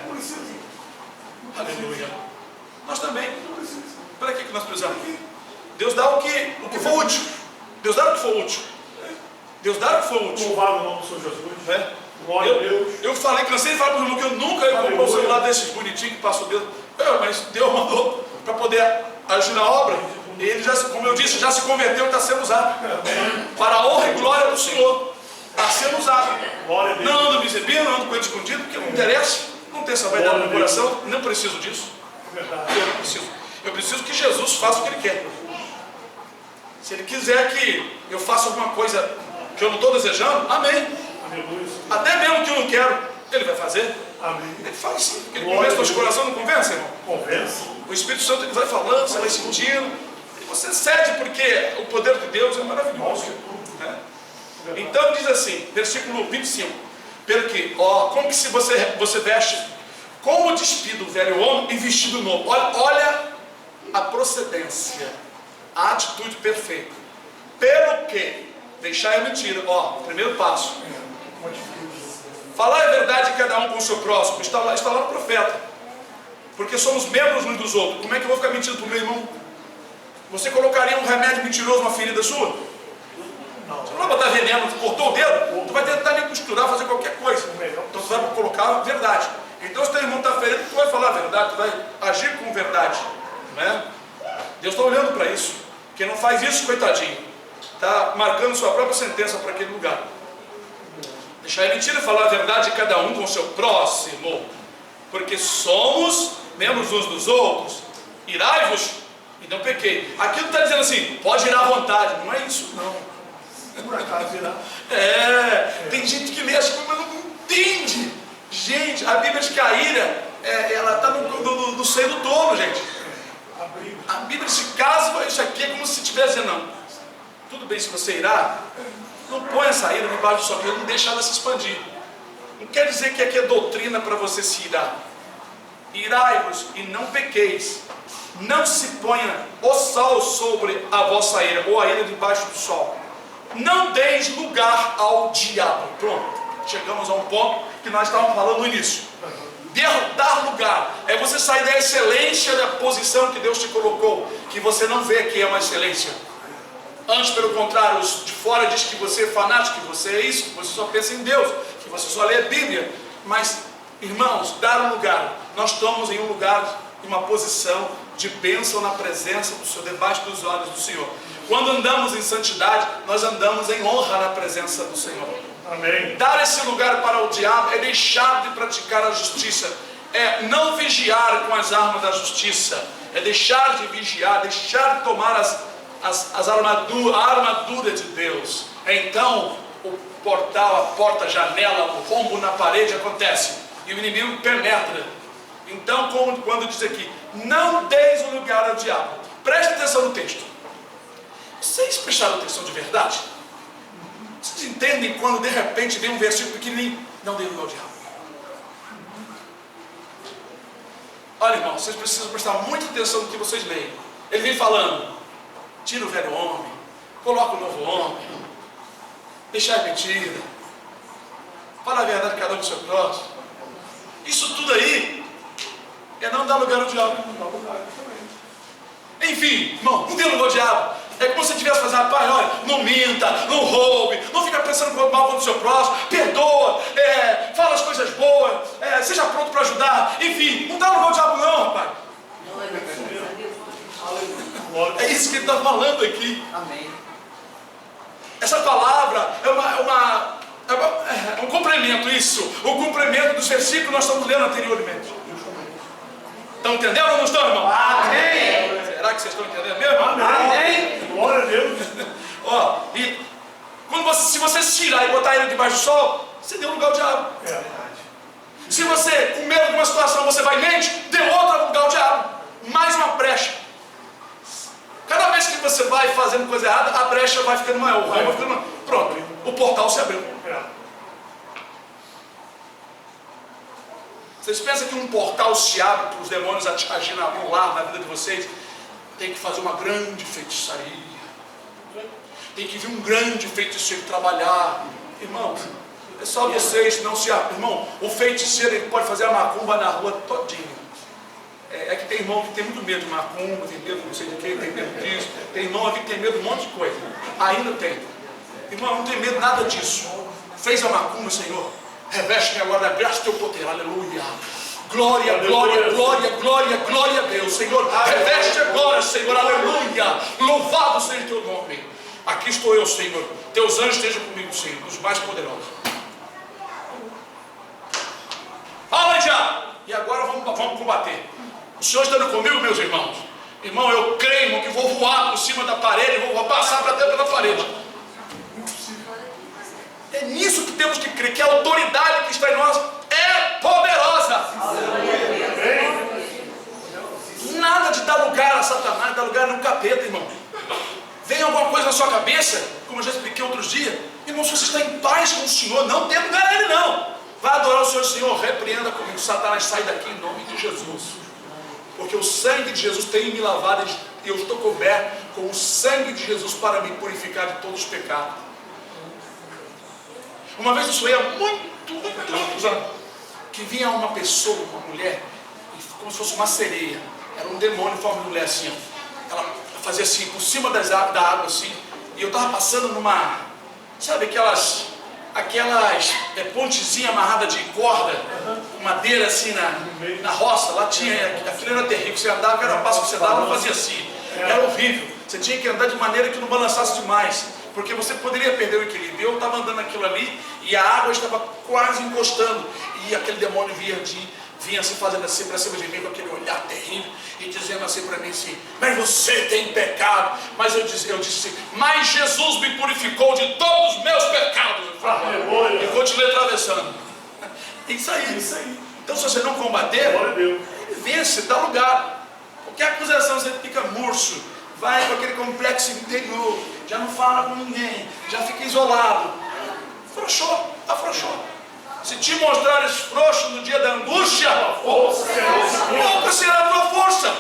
Aleluia. Nós também. Para que nós precisamos? Deus dá o que for útil. Deus dá o que for útil. Deus dá o que for útil. Louvado o nome do Senhor Jesus. É. Glória a Deus. Eu falei, cansei de falar para o irmão que eu nunca ia comprar um celular desses bonitinhos que passou Deus. Mas Deus mandou para poder agir na obra. E ele já, como eu disse, já se converteu e está sendo usado para a honra e glória do Senhor. Está sendo usado. Glória a Deus. Não ando me exibindo, não ando com ele escondido, porque não interessa. Não tem essa vaidade no coração. Não preciso disso. Verdade. Eu não preciso. Eu preciso que Jesus faça o que Ele quer. Se Ele quiser que eu faça alguma coisa que eu não estou desejando, amém. Aleluia. Até mesmo que eu não quero, Ele vai fazer. Amém. Ele faz sim, porque Ele Glória convence a nosso Deus. coração, não convence, irmão? Convence. O Espírito Santo ele vai falando, você vai sentindo, e você cede porque o poder de Deus é maravilhoso. Né? Então diz assim, versículo 25, pelo que, como que se você veste, como despida o velho homem e vestido novo. Olha a procedência, a atitude perfeita. Pelo que deixar a mentira, primeiro passo. Falar a verdade cada um com o seu próximo, está lá no profeta. Porque somos membros uns dos outros. Como é que eu vou ficar mentindo para o meu irmão? Você colocaria um remédio mentiroso numa ferida sua? Não. Você não vai botar veneno, cortou o dedo, tu vai tentar nem costurar, fazer qualquer coisa. Então tu vai colocar a verdade. Então se teu irmão está ferido, tu vai falar a verdade, tu vai agir com verdade. Não é? Deus está olhando para isso. Quem não faz isso, coitadinho, está marcando sua própria sentença para aquele lugar. Deixar a mentira e falar a verdade cada um com o seu próximo. Porque somos membros uns dos outros. Irai-vos e não pequei. Aquilo está dizendo assim, pode ir à vontade. Não é isso, não. Por acaso irá. Tem gente que lê as coisas, mas não entende. Gente, a Bíblia diz que a ira, ela está no seio do tolo, gente. A Bíblia diz que caso isso aqui é como se estivesse dizendo, não. Tudo bem se você irá, não põe essa ira debaixo do sol, não deixa ela se expandir. Não quer dizer que aqui é doutrina para você se irar. Irai-vos e não pequeis. Não se ponha o sol sobre a vossa ira, ou a ira debaixo do sol. Não deis lugar ao diabo. Pronto, chegamos a um ponto que nós estávamos falando no início. Dar lugar é você sair da excelência da posição que Deus te colocou, que você não vê que é uma excelência. Antes, pelo contrário, os de fora diz que você é fanático, que você é isso, que você só pensa em Deus, que você só lê a Bíblia. Mas, irmãos, dar um lugar. Nós estamos em um lugar, em uma posição de bênção na presença do Senhor, debaixo dos olhos do Senhor. Quando andamos em santidade, nós andamos em honra na presença do Senhor. Amém. Dar esse lugar para o diabo é deixar de praticar a justiça, é não vigiar com as armas da justiça, é deixar de vigiar, deixar de tomar a armadura de Deus. Então o portal, a porta, a janela, o rombo na parede acontece e o inimigo penetra. Então, quando diz aqui, não deis o lugar ao diabo, preste atenção no texto. Vocês prestaram atenção de verdade? Vocês entendem quando de repente vem um versículo pequenininho, não dê lugar ao diabo? Olha, irmão, vocês precisam prestar muita atenção no que vocês leem. Ele vem falando, tira o velho homem, coloca o novo homem, deixar a mentira, fala a verdade cada um com o seu próximo. Isso tudo aí é não dar lugar ao diabo. Enfim, irmão, não dê lugar ao diabo. É como se você estivesse fazendo, rapaz, olha, não minta, não roube, não fica pensando mal contra o seu próximo, perdoa, fala as coisas boas, seja pronto para ajudar. Enfim, não dá lugar ao diabo não, rapaz. É isso que ele está falando aqui. Amém. Essa palavra é um complemento, isso. O complemento dos versículos que nós estamos lendo anteriormente. Estão entendendo ou não estão, irmão? Amém. Será que vocês estão entendendo mesmo? Amém. Glória a Deus. E se você tirar e botar ele debaixo do sol, você deu lugar ao diabo. Se você, com medo de uma situação, você vai e mente, deu outro lugar ao diabo. Mais uma brecha. Cada vez que você vai fazendo coisa errada, a brecha vai ficando maior, vai ficando maior. Pronto, o portal se abriu. Vocês pensam que um portal se abre para os demônios agirem no lar, na vida de vocês? Tem que fazer uma grande feitiçaria. Tem que vir um grande feiticeiro trabalhar. Irmão, é só vocês não se abrem. Irmão, o feiticeiro ele pode fazer a macumba na rua todinha. É que tem irmão que tem muito medo de macumba, tem medo de não sei de quê, tem medo disso. Tem irmão aqui que tem medo de um monte de coisa. Ainda tem. Irmão, não tem medo nada disso. Fez a macumba, Senhor. Reveste-me agora da graça do teu poder. Aleluia. Glória, glória, glória, glória, glória a Deus, Senhor. Reveste agora, Senhor. Aleluia. Louvado seja o teu nome. aqui estou eu, Senhor, teus anjos estejam comigo, Senhor, os mais poderosos. Fala, diabo! E agora vamos combater. O Senhor está comigo, meus irmãos. Irmão, eu creio, irmão, que vou voar por cima da parede, vou passar para dentro da parede. É nisso que temos que crer, que a autoridade que está em nós é poderosa. Nada de dar lugar a Satanás, dar lugar no capeta, irmão. Vem alguma coisa na sua cabeça, como eu já expliquei outros dias, irmão, se você está em paz com o Senhor, não tem lugar nele não. Vai adorar o Senhor, Senhor, repreenda comigo, Satanás, sai daqui em nome de Jesus. Porque o sangue de Jesus tem me lavado e eu estou coberto com o sangue de Jesus para me purificar de todos os pecados. Uma vez eu sonhei há muitos anos que vinha uma pessoa, uma mulher, como se fosse uma sereia. Era um demônio em forma de mulher assim. Ela fazia assim, por cima da água assim. E eu estava passando numa, sabe aquelas pontezinhas amarradas de corda, madeira assim na roça. Lá tinha, aquilo era terrível. Você andava, cada passo que você dava, ela fazia assim. Era horrível. Você tinha que andar de maneira que não balançasse demais, porque você poderia perder o equilíbrio. Eu estava andando aquilo ali e a água estava quase encostando. E aquele demônio vinha assim, fazendo assim para cima de mim, com aquele olhar terrível, e dizendo assim para mim assim, mas você tem pecado. Mas eu disse assim, mas Jesus me purificou de todos os meus pecados. E continuei atravessando. Isso aí. Então se você não combater, ele vence, dá lugar. Qualquer acusação você fica murcho, vai com aquele complexo interior, já não fala com ninguém, já fica isolado. Afrouxou. Se te mostrares frouxo no dia da angústia, pouca será a tua força.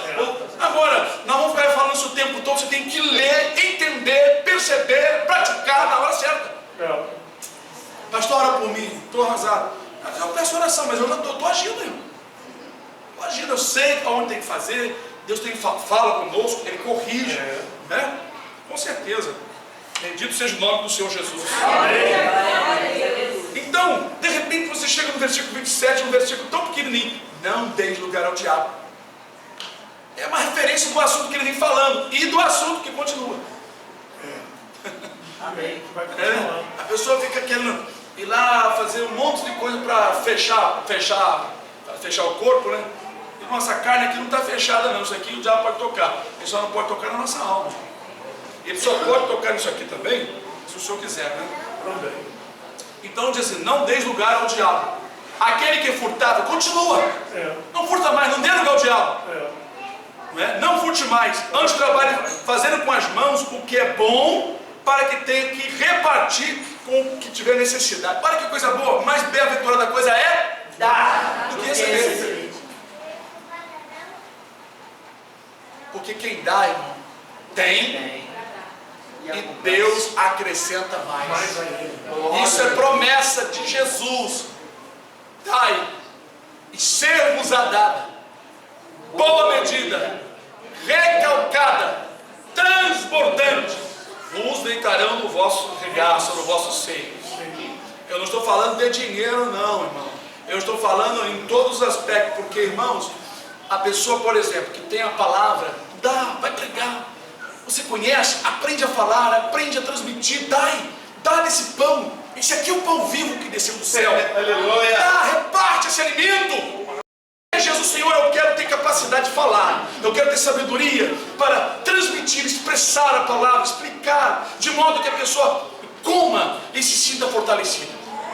Agora, nós vamos ficar falando isso o tempo todo. Você tem que ler, entender, perceber, praticar na hora certa. Pastor, ora por mim, estou arrasado. Eu peço oração, mas eu já estou agindo, irmão. Estou agindo, eu sei onde tem que fazer. Deus fala conosco, Ele corrige, né? Com certeza. Bendito seja o nome do Senhor Jesus. Então, de repente você chega no versículo 27, um versículo tão pequenininho. Não deis lugar ao diabo. É uma referência do assunto que ele vem falando e do assunto que continua. Amém. A pessoa fica querendo ir lá fazer um monte de coisa para fechar o corpo, né? E nossa carne aqui não está fechada não. Isso aqui o diabo pode tocar. Ele só não pode tocar na nossa alma. Ele só pode tocar nisso aqui também, se o Senhor quiser, né? Então diz assim, não deis lugar ao diabo. Aquele que furtava, continua. Não furta mais, não dê lugar ao diabo. Não furte mais. Antes trabalhe fazendo com as mãos o que é bom, para que tenha que repartir com o que tiver necessidade. Para que coisa boa, mais bem-aventurada coisa é dar do que receber. Porque quem dá, irmão, tem. E Deus acrescenta mais. Isso é promessa de Jesus. Dai, e ser-vos-á dada, boa medida, recalcada, transbordante, vos deitarão no vosso regaço, no vosso seio. Eu não estou falando de dinheiro não, irmão. Eu estou falando em todos os aspectos. Porque, irmãos, a pessoa, por exemplo, que tem a palavra, vai pregar. Você conhece, aprende a falar, aprende a transmitir, dá desse pão. Esse aqui é o pão vivo que desceu do céu. Aleluia. Reparte esse alimento. Jesus, Senhor, eu quero ter capacidade de falar. Eu quero ter sabedoria para transmitir, expressar a palavra, explicar, de modo que a pessoa coma e se sinta fortalecida.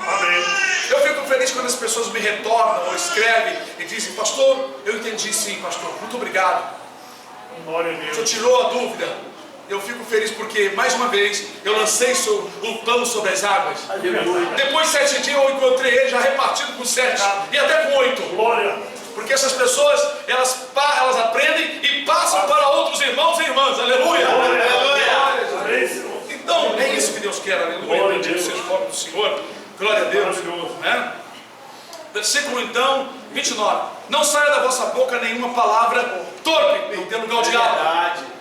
Amém. Eu fico feliz quando as pessoas me retornam ou escrevem e dizem, pastor, eu entendi sim, pastor, muito obrigado. Glória a Deus. Você tirou a dúvida. Eu fico feliz porque, mais uma vez, eu lancei o pão sobre as águas. Aleluia. Depois de 7 dias eu encontrei ele já repartido com 7 e até com 8. Glória. Porque essas pessoas, elas aprendem e passam para outros irmãos e irmãs. Aleluia. Aleluia. Então, é isso que Deus quer. Aleluia. Bendito seja o nome do Senhor. Glória a Deus. Né? Versículo então 29. Não saia da vossa boca nenhuma palavra torpe, não dê lugar ao diabo.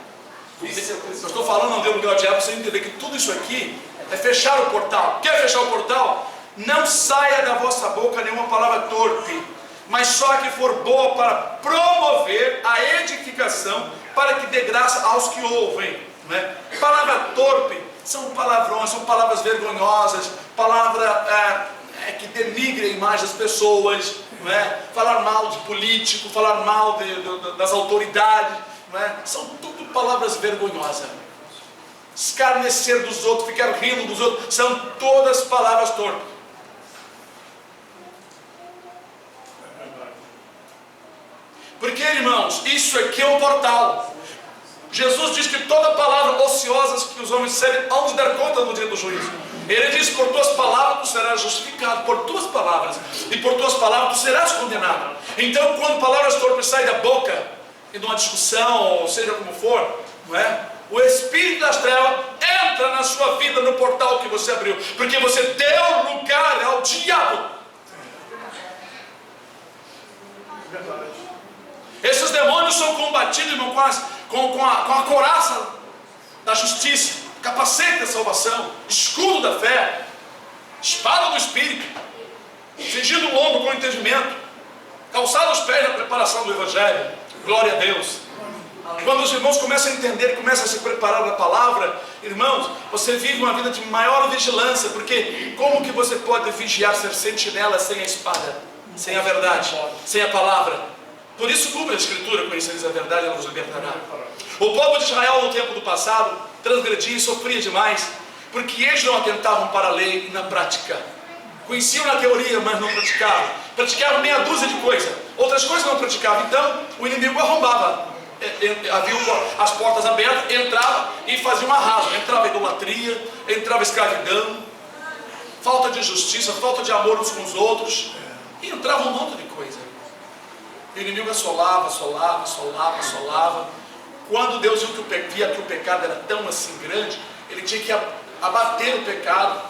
Eu estou falando não dê lugar ao diabo, você entender que tudo isso aqui é fechar o portal. Quer fechar o portal? Não saia da vossa boca nenhuma palavra torpe, mas só a que for boa para promover a edificação, para que dê graça aos que ouvem. Palavra torpe são palavrões, são palavras vergonhosas, palavra que denigre a imagem das pessoas, não é? Falar mal de político, falar mal das autoridades, não é? São tudo palavras vergonhosas. Escarnecer dos outros, ficar rindo dos outros, são todas palavras torpes. Porque, irmãos, isso aqui é um portal. Jesus diz que toda palavra ociosa que os homens disserem, hão de dar conta no dia do juízo. Ele diz, por tuas palavras tu serás justificado, por tuas palavras, e por tuas palavras tu serás condenado. Então, quando palavras torpes saem da boca, e numa discussão, ou seja como for, não é? O espírito das trevas entra na sua vida, no portal que você abriu, porque você deu lugar ao diabo. Esses demônios são combatidos, irmão, com a couraça da justiça, capacete da salvação, escudo da fé, espada do Espírito, cingido o ombro com entendimento, calçado os pés na preparação do Evangelho. Glória a Deus. Quando os irmãos começam a entender, começam a se preparar da palavra, irmãos, você vive uma vida de maior vigilância, porque como que você pode vigiar, ser sentinela sem a espada, sem a verdade, sem a palavra? Por isso cumpre a Escritura, conhecereis a verdade, ela vos libertará. O povo de Israel no tempo do passado transgredia e sofria demais, porque eles não atentavam para a lei na prática. Conheciam na teoria, mas não praticavam. Praticavam meia dúzia de coisas, outras coisas não praticavam. Então o inimigo arrombava, havia as portas abertas, entrava e fazia um arraso. Entrava idolatria, entrava escravidão, falta de justiça, falta de amor uns com os outros, e entrava um monte de coisa. O inimigo assolava. Quando Deus via que o pecado era tão assim grande, ele tinha que abater o pecado.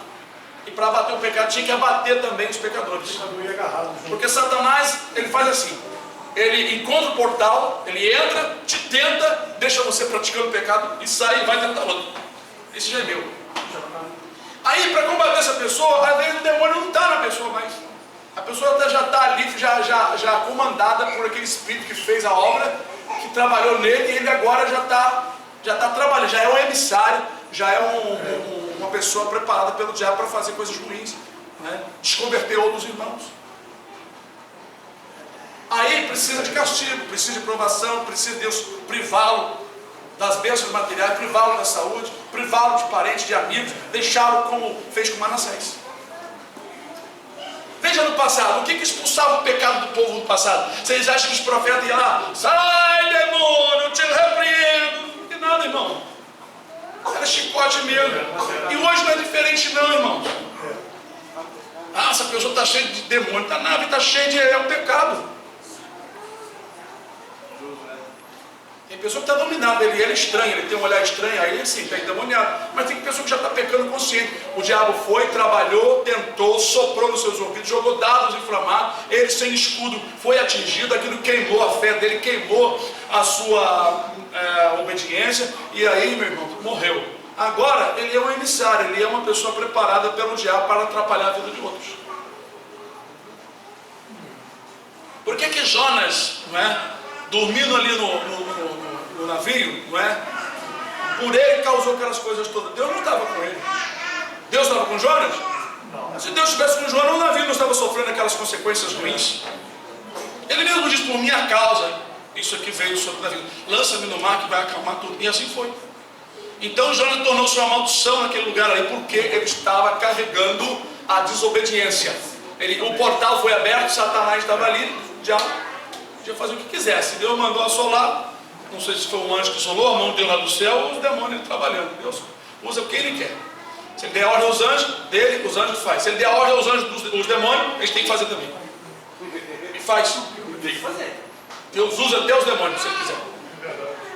E para abater o pecado tinha que abater também os pecadores. Porque Satanás, ele faz assim: ele encontra o portal, ele entra, te tenta, deixa você praticando o pecado e sai e vai tentar outro. Isso já é meu. Aí, para combater essa pessoa, às vezes o demônio não está na pessoa mais. A pessoa já está ali, já comandada por aquele espírito que fez a obra, que trabalhou nele, e ele agora já está trabalhando, já é um emissário, já é uma pessoa preparada pelo diabo para fazer coisas ruins, né? Desconverter outros irmãos. Aí precisa de castigo, precisa de provação, precisa de Deus privá-lo das bênçãos materiais, privá-lo da saúde, privá-lo de parentes, de amigos, deixá-lo como fez com Manassés. Veja no passado, o que expulsava o pecado do povo no passado? Vocês acham que os profetas iam lá, sai demônio, eu te repreendo? Não tem nada, irmão. Era chicote mesmo. E hoje não é diferente não, irmão. Ah, essa pessoa está cheia de demônio, está nada, está cheia de pecado. Tem pessoa que está dominada, ele é estranho, ele tem um olhar estranho, aí sim, está endemoniado. Mas tem pessoa que já está pecando consciente. O diabo foi, trabalhou, tentou, soprou nos seus ouvidos, jogou dados inflamados, ele sem escudo foi atingido, aquilo queimou a fé dele, queimou a sua obediência, e aí, meu irmão, morreu. Agora, ele é um emissário, ele é uma pessoa preparada pelo diabo para atrapalhar a vida de outros. Por que Jonas, não é, dormindo ali no navio, não é? Por ele causou aquelas coisas todas. Deus não estava com ele. Deus estava com Jonas? Não. Se Deus estivesse com Jonas, o navio não estava sofrendo aquelas consequências ruins. Ele mesmo diz, por minha causa, isso aqui veio sobre o navio. Lança-me no mar que vai acalmar tudo. E assim foi. Então Jonas tornou-se uma maldição naquele lugar ali, porque ele estava carregando a desobediência. O portal foi aberto, Satanás estava ali, já podia fazer o que quisesse. Deus mandou assolar, não sei se foi um anjo que assolou, a mão deu lá do céu, ou os demônios trabalhando. Deus usa o que ele quer. Se ele der ordem aos anjos dele, os anjos fazem. Se ele der ordem aos anjos dos demônios, eles têm que fazer também. E faz. Tem que fazer. Deus usa até os demônios, se ele quiser.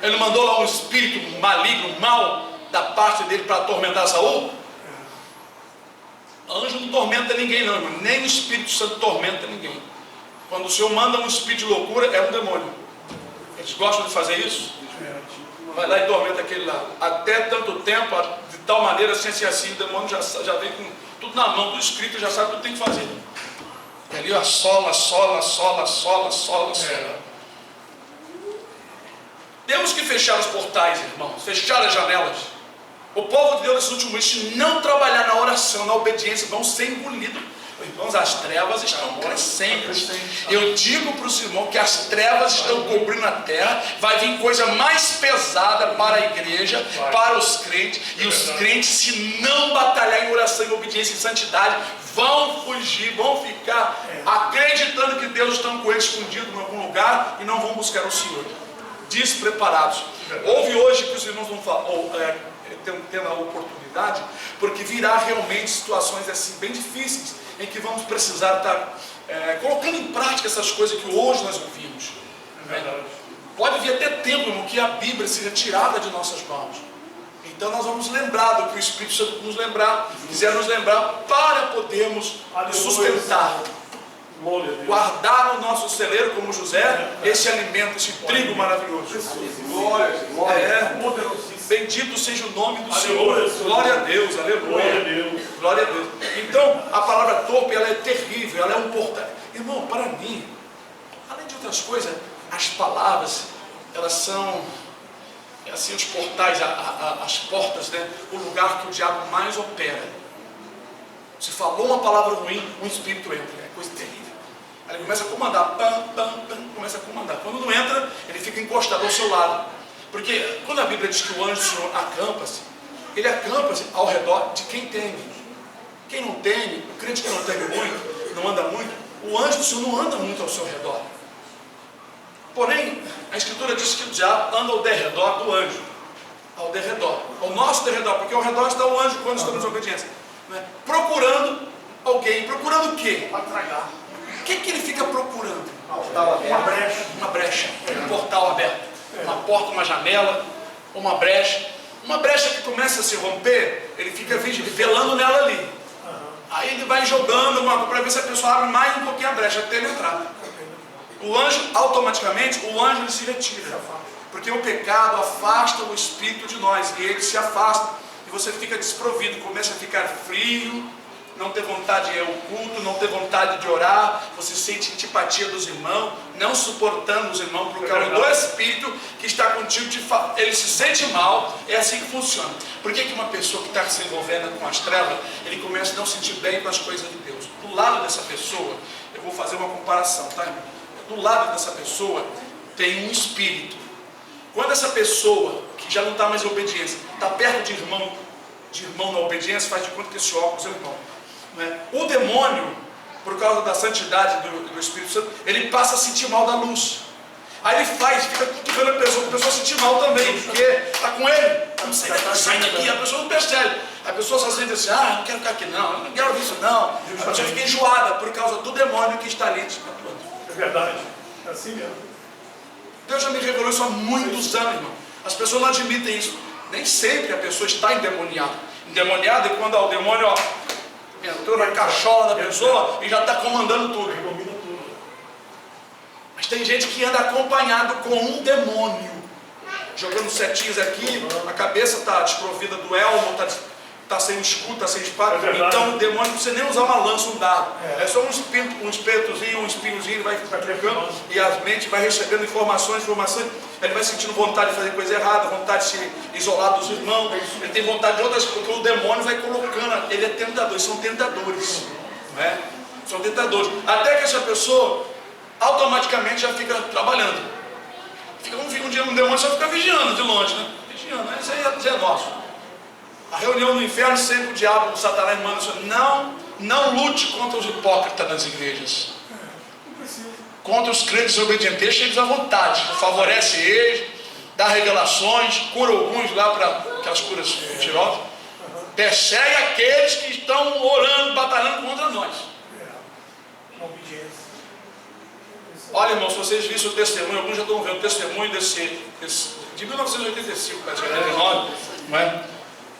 Ele mandou lá um espírito maligno, mal, da parte dele para atormentar Saul. Anjo não tormenta ninguém não, irmão. Nem o Espírito Santo tormenta ninguém. Quando o Senhor manda um espírito de loucura, é um demônio. Eles gostam de fazer isso? Vai lá e tormenta aquele lá. Até tanto tempo, de tal maneira, sem ser assim, o demônio já vem com tudo na mão, tudo escrito, já sabe tudo que tem que fazer. E ali assola. Temos que fechar os portais, irmãos, fechar as janelas. O povo de Deus nesse último mês, se não trabalhar na oração, na obediência, vão ser engolidos. Irmãos, as trevas estão crescendo. Eu digo para os irmãos que as trevas estão cobrindo a terra. Vai vir coisa mais pesada para a igreja, para os crentes. E os crentes, se não batalhar em oração, em obediência e santidade, vão fugir, vão ficar acreditando que Deus está com eles escondido em algum lugar e não vão buscar o Senhor. Despreparados. Ouve hoje que os irmãos vão falar, tendo a oportunidade, porque virá realmente situações assim bem difíceis, em que vamos precisar estar colocando em prática essas coisas que hoje nós ouvimos. Pode vir até tempo no que a Bíblia seja tirada de nossas mãos. Então nós vamos lembrar do que o Espírito Santo quiser nos lembrar, para podermos nos sustentar. Guardar no nosso celeiro, como José, esse alimento, esse trigo maravilhoso. Bendito seja o nome do Senhor. Glória a Deus, aleluia. Glória a Deus. Então, a palavra torpe, ela é terrível, ela é um portal. Irmão, para mim, além de outras coisas, as palavras, elas são assim os portais, as portas, né? O lugar que o diabo mais opera. Se falou uma palavra ruim, um espírito entra. É coisa terrível. Aí ele começa a comandar, começa a comandar. Quando não entra, ele fica encostado ao seu lado. Porque quando a Bíblia diz que o anjo do Senhor acampa-se, ele acampa-se ao redor de quem teme. Quem não teme, o crente que não teme muito, não anda muito, o anjo do Senhor não anda muito ao seu redor. Porém, a Escritura diz que o diabo anda ao derredor do anjo. Ao derredor, ao nosso derredor, porque ao redor está o anjo quando estamos em obediência. Né? Procurando alguém, procurando o quê? Para tragar. O que ele fica procurando? Uma brecha. Um portal aberto. Uma porta, uma janela, uma brecha que começa a se romper, ele fica velando nela ali. Aí ele vai jogando para ver se a pessoa abre mais um pouquinho a brecha até ele entrar. O anjo, automaticamente, ele se retira, porque o pecado afasta o espírito de nós, e ele se afasta, e você fica desprovido, começa a ficar frio, não ter vontade de ir ao culto, não ter vontade de orar, você sente antipatia dos irmãos, não suportando os irmãos, por causa do Espírito que está contigo, ele se sente mal. É assim que funciona. Por que uma pessoa que está se envolvendo com as trevas, ele começa a não sentir bem com as coisas de Deus? Do lado dessa pessoa, eu vou fazer uma comparação, tá, irmão? Do lado dessa pessoa tem um espírito. Quando essa pessoa, que já não está mais em obediência, está perto de irmão na obediência, faz de conta que esse óculos é irmão. O demônio, por causa da santidade do Espírito Santo, ele passa a sentir mal da luz. Aí ele fica vendo a pessoa sentir mal também, porque está com ele. Não sei, sai daqui, a pessoa não percebe. A pessoa só sente assim, não quero ficar aqui não quero ver isso não. A pessoa fica enjoada por causa do demônio que está ali atuando. É verdade, é assim mesmo. Deus já me revelou isso há muitos anos, irmão. As pessoas não admitem isso. Nem sempre a pessoa está endemoniada. Endemoniada é quando o demônio, entrou na cachola da pessoa e já está comandando tudo. Mas tem gente que anda acompanhado com um demônio, jogando setinhas aqui, a cabeça está desprovida do elmo, está sem escudo, está sem espada. Então o demônio não precisa nem usar uma lança, um dado. É só um espetozinho, um espinhozinho, ele vai ficar trocando e a mente vai recebendo informações. Ele vai sentindo vontade de fazer coisa errada, vontade de se isolar dos irmãos, ele tem vontade de outras coisas, porque o demônio vai colocando, ele é tentador, são tentadores, não é? São tentadores, até que essa pessoa automaticamente já fica trabalhando. Um dia um demônio só fica vigiando de longe, né? Vigiando, isso aí já é nosso. A reunião no inferno, sempre o diabo, o Satanás manda, não lute contra os hipócritas das igrejas. Contra os crentes obedientes, deixa eles à vontade, favorece eles, dá revelações, cura alguns lá para aquelas curas mentirosas, persegue aqueles que estão orando, batalhando contra nós. Olha, irmão, se vocês vissem o testemunho, alguns já estão vendo o testemunho de 1985, parece que 89, não é?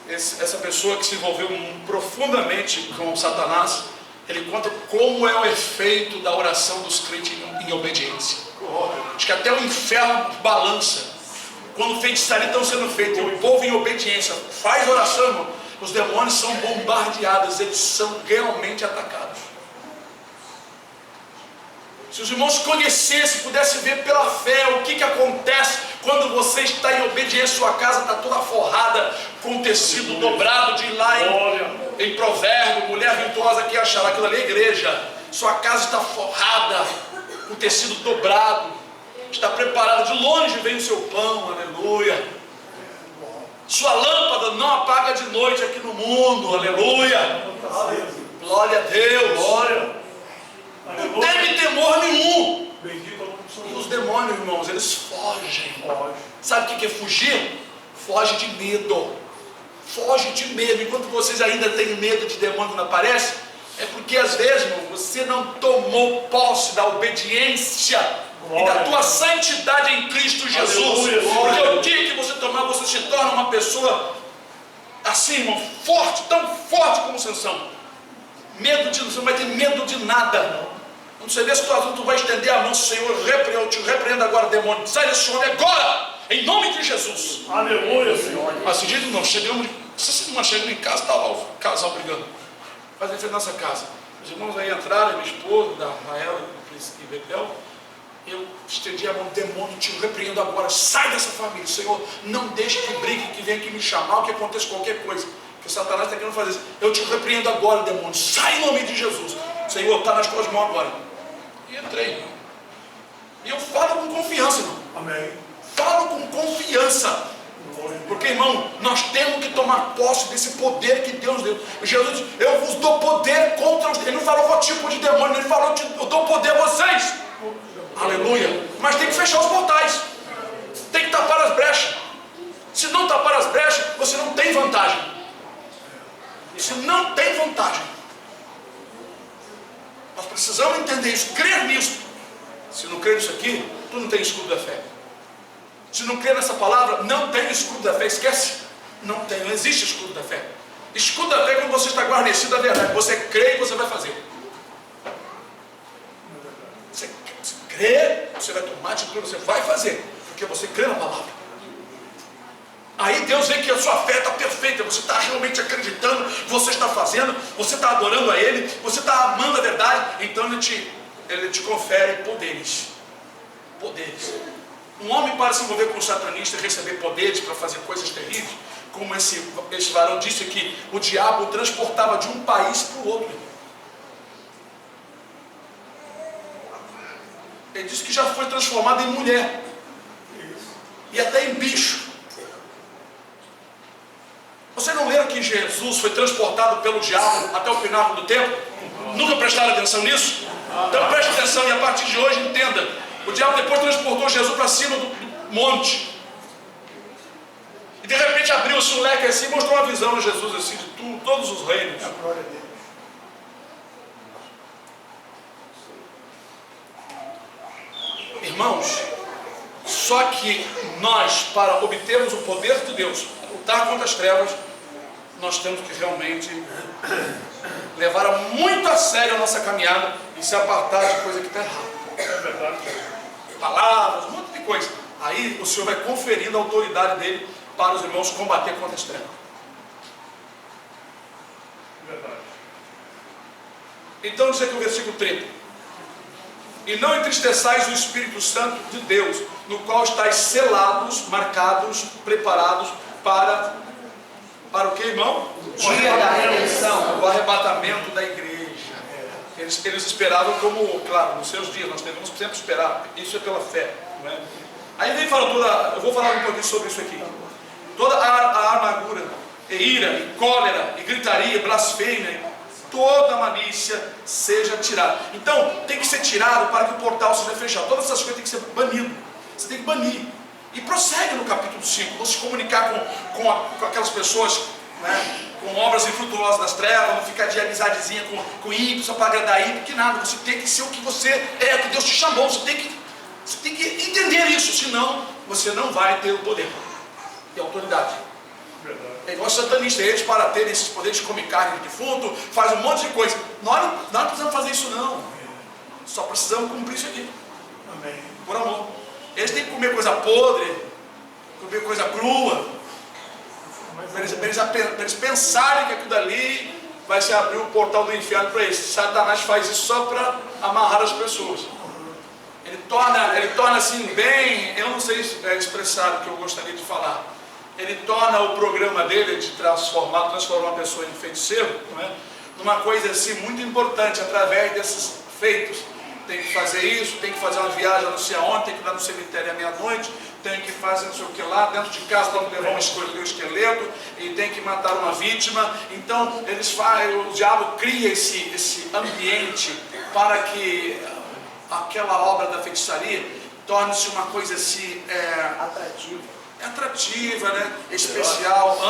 Essa pessoa que se envolveu profundamente com Satanás, ele conta como é o efeito da oração dos crentes em obediência. Acho que até o inferno balança quando feitiçaria estão sendo feitos, o povo em obediência faz oração, irmão, os demônios são bombardeados, eles são realmente atacados. Se os irmãos conhecessem, pudessem ver pela fé o que acontece quando você está em obediência, sua casa está toda forrada com tecido dobrado de lá em Provérbio, mulher virtuosa que achará, aquilo ali é igreja. Sua casa está forrada com tecido dobrado, está preparada, de longe vem o seu pão, aleluia. Sua lâmpada não apaga de noite aqui no mundo, aleluia. Glória a Deus. Glória. Não teme temor nenhum. Bendito é o nome do Senhor. E os demônios, irmãos, eles fogem. Foge. Sabe o que é fugir? Foge de medo. Foge de medo. Enquanto vocês ainda têm medo de demônio quando aparece, é porque às vezes, irmão, você não tomou posse da obediência e da tua santidade em Cristo Jesus. Aleluia. Porque o dia que você tomar, você se torna uma pessoa assim, irmão, forte, tão forte como Sansão. Medo de, você não vai ter medo de nada. Quando você vê a situação, tu vai estender a mão, Senhor, eu te repreendo agora, demônio. Sai desse homem agora, em nome de Jesus. Aleluia, Senhor. Mas esse dia não, chegamos, essa semana chegando em casa, estava o casal brigando. Fazendo frente à nossa casa. Os irmãos aí entraram, minha esposa, da Raela e Betel. Eu estendi a mão, demônio, te repreendo agora, sai dessa família, Senhor. Não deixe que brigue, que venha aqui me chamar, ou que aconteça qualquer coisa. Que Satanás está querendo fazer isso. Eu te repreendo agora, demônio. Sai em nome de Jesus. Senhor, está nas tuas mãos agora. E entrei. E eu falo com confiança, irmão. Amém. Falo com confiança. Porque, irmão, nós temos que tomar posse desse poder que Deus deu. Jesus disse, eu vos dou poder contra os... Ele não falou qual tipo de demônio, ele falou que eu dou poder a vocês. Aleluia. Mas tem que fechar os portais. Tem que tapar as brechas. Se não tapar as brechas, você não tem vantagem. Isso não tem vantagem. Nós precisamos entender isso, crer nisso. Se não crer nisso aqui, tu não tem escudo da fé. Se não crer nessa palavra, não tem escudo da fé. Esquece. Não tem, não existe escudo da fé. Escudo da fé é quando você está guarnecido da verdade. Você crê e você vai fazer. Você crê, você vai tomar atitude, você vai fazer. Porque você crê na palavra. Aí Deus vê que a sua fé está perfeita, você está realmente acreditando, você está fazendo, você está adorando a Ele, você está amando a verdade, então Ele te confere poderes. Poderes. Um homem para se envolver com um satanista e receber poderes para fazer coisas terríveis, como esse varão disse que o diabo o transportava de um país para o outro. Ele disse que já foi transformado em mulher e até em bicho. Vocês não leram que Jesus foi transportado pelo diabo até o pináculo do templo? Nunca prestaram atenção nisso? Então preste atenção e a partir de hoje entenda. O diabo depois transportou Jesus para cima do monte. E de repente abriu-se um leque assim e mostrou uma visão de Jesus assim, de todos os reinos. Irmãos, só que nós, para obtermos o poder de Deus, lutar contra as trevas, nós temos que realmente levar muito a sério a nossa caminhada e se apartar de coisa que está errada. É verdade. Palavras, um monte de coisa. Aí o Senhor vai conferindo a autoridade dele para os irmãos combater contra as trevas. Verdade. Então diz aqui o versículo 30. E não entristeçais o Espírito Santo de Deus, no qual estáis selados, marcados, preparados para o que, irmão? Dia da redenção. O arrebatamento da igreja. Eles esperavam como, claro, nos seus dias, nós devemos sempre esperar. Isso é pela fé, não é? Aí vem falar eu vou falar um pouquinho sobre isso aqui. Toda a amargura, e ira, e cólera, e gritaria, blasfêmia, toda malícia seja tirada. Então, tem que ser tirado para que o portal seja fechado. Todas essas coisas têm que ser banidas. Você tem que banir. E prossegue no capítulo 5, vou se comunicar com aquelas pessoas, né, com obras infrutuosas das trevas, não ficar de amizadezinha com ímpio, só para agradar ímpio, que nada, você tem que ser o que você é, o que Deus te chamou, você tem que entender isso, senão você não vai ter o poder e a autoridade. Verdade. É igual satanista, eles para terem esses poderes comem carne de defunto, faz um monte de coisa. Nós não precisamos fazer isso não, só precisamos cumprir isso aqui. Amém. Por amor. Eles têm que comer coisa podre, comer coisa crua, para eles pensarem que aquilo dali vai se abrir o portal do inferno para eles. Satanás faz isso só para amarrar as pessoas. Ele torna assim bem, eu não sei expressar o que eu gostaria de falar. Ele torna o programa dele de transformar uma pessoa em feiticeiro, não é? Numa coisa assim muito importante, através desses feitos. Tem que fazer isso, tem que fazer uma viagem não sei aonde, tem que ir lá no cemitério à meia-noite, tem que fazer não sei o que lá, dentro de casa tem que levar um esqueleto, e tem que matar uma vítima. Então o diabo cria esse ambiente para que aquela obra da feitiçaria torne-se uma coisa assim atrativa, né? Especial.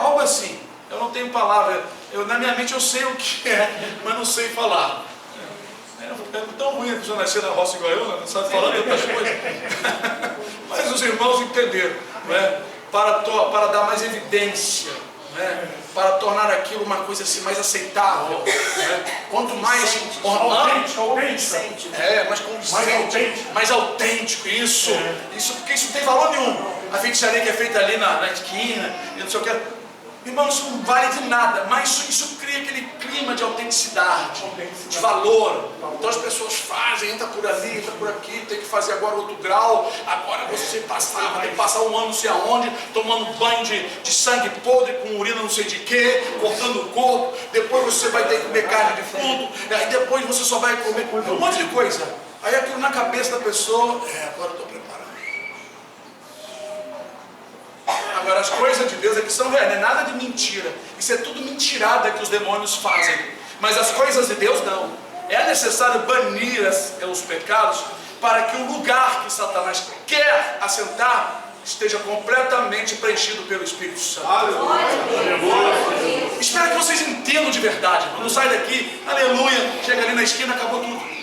Algo assim. Eu não tenho palavra. Na minha mente eu sei o que é, mas não sei falar. É tão ruim a pessoa nascer na roça igual eu, não sabe falar de outras coisas. Mas os irmãos entenderam, não é? Para dar mais evidência, não é? Para tornar aquilo uma coisa assim mais aceitável, não é? Quanto mais mais autêntico, isso, porque isso não tem valor nenhum. A feitiçaria que é feita ali na esquina, e não sei o que. Irmão, isso não vale de nada, mas isso cria aquele clima de autenticidade, de valor. Então as pessoas fazem, entra por ali, entra por aqui, tem que fazer agora outro grau, agora você tem que passar um ano não sei aonde, tomando banho de sangue podre, com urina não sei de quê, cortando o corpo, depois você vai ter que comer carne de fundo, aí depois você só vai comer um monte de coisa. Aí aquilo na cabeça da pessoa, agora eu estou preparado. Agora as coisas de Deus é que são reais, não é nada de mentira. Isso é tudo mentirada que os demônios fazem. Mas as coisas de Deus não. É necessário banir os pecados para que o lugar que Satanás quer assentar esteja completamente preenchido pelo Espírito Santo. Espero que vocês entendam de verdade. Não sai daqui, aleluia, chega ali na esquina, acabou tudo.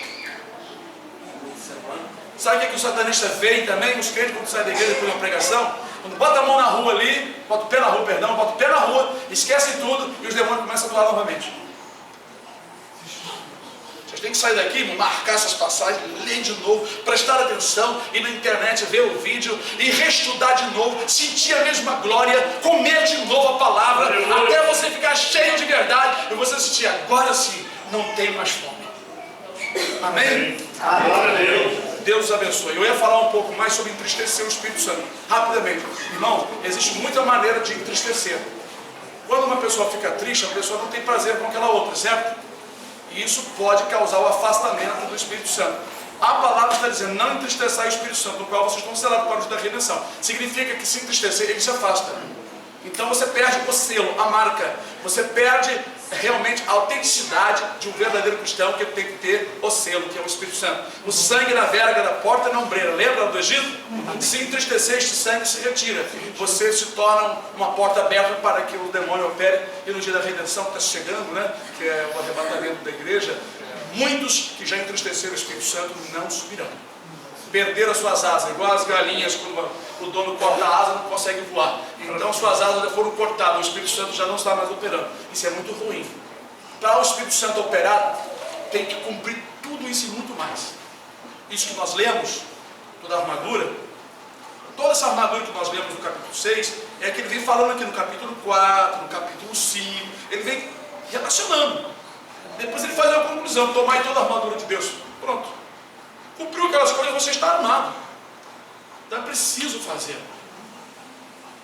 Sabe o que o satanista vê também? Os crentes quando saem da igreja depois de uma pregação, quando bota a mão na rua ali, bota o pé na rua, esquece tudo e os demônios começam a atuar novamente. Vocês têm que sair daqui, marcar essas passagens, ler de novo, prestar atenção, ir na internet, ver o vídeo e reestudar de novo, sentir a mesma glória, comer de novo a palavra, até você ficar cheio de verdade e você sentir, agora sim, não tem mais fome. Amém? Amém. Deus abençoe. Eu ia falar um pouco mais sobre entristecer o Espírito Santo. Rapidamente. Irmão, existe muita maneira de entristecer. Quando uma pessoa fica triste, a pessoa não tem prazer com aquela outra, certo? E isso pode causar o afastamento do Espírito Santo. A palavra está dizendo, não entristeçai o Espírito Santo, no qual vocês estão selados para o dia da redenção. Significa que se entristecer, ele se afasta. Então você perde o selo, a marca. Você perde realmente a autenticidade de um verdadeiro cristão, que tem que ter o selo, que é o Espírito Santo. O sangue na verga da porta na ombreira. Lembra do Egito? Se entristecer, este sangue se retira. Você se torna uma porta aberta para que o demônio opere. E no dia da redenção que está chegando, né, que é o arrebatamento da igreja, muitos que já entristeceram o Espírito Santo não subirão. Perderam as suas asas, igual as galinhas, quando o dono corta a asa, não consegue voar. Então suas asas já foram cortadas, o Espírito Santo já não está mais operando. Isso é muito ruim. Para o Espírito Santo operar, tem que cumprir tudo isso e muito mais. Isso que nós lemos, toda a armadura, toda essa armadura que nós lemos no capítulo 6, é que ele vem falando aqui no capítulo 4, no capítulo 5, ele vem relacionando. Depois ele faz uma conclusão, tomai toda a armadura de Deus. Pronto. Cumpriu aquelas coisas, você está armado. Então é preciso fazer.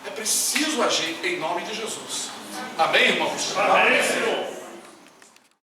É preciso agir em nome de Jesus. Amém, irmãos? Amém, Senhor.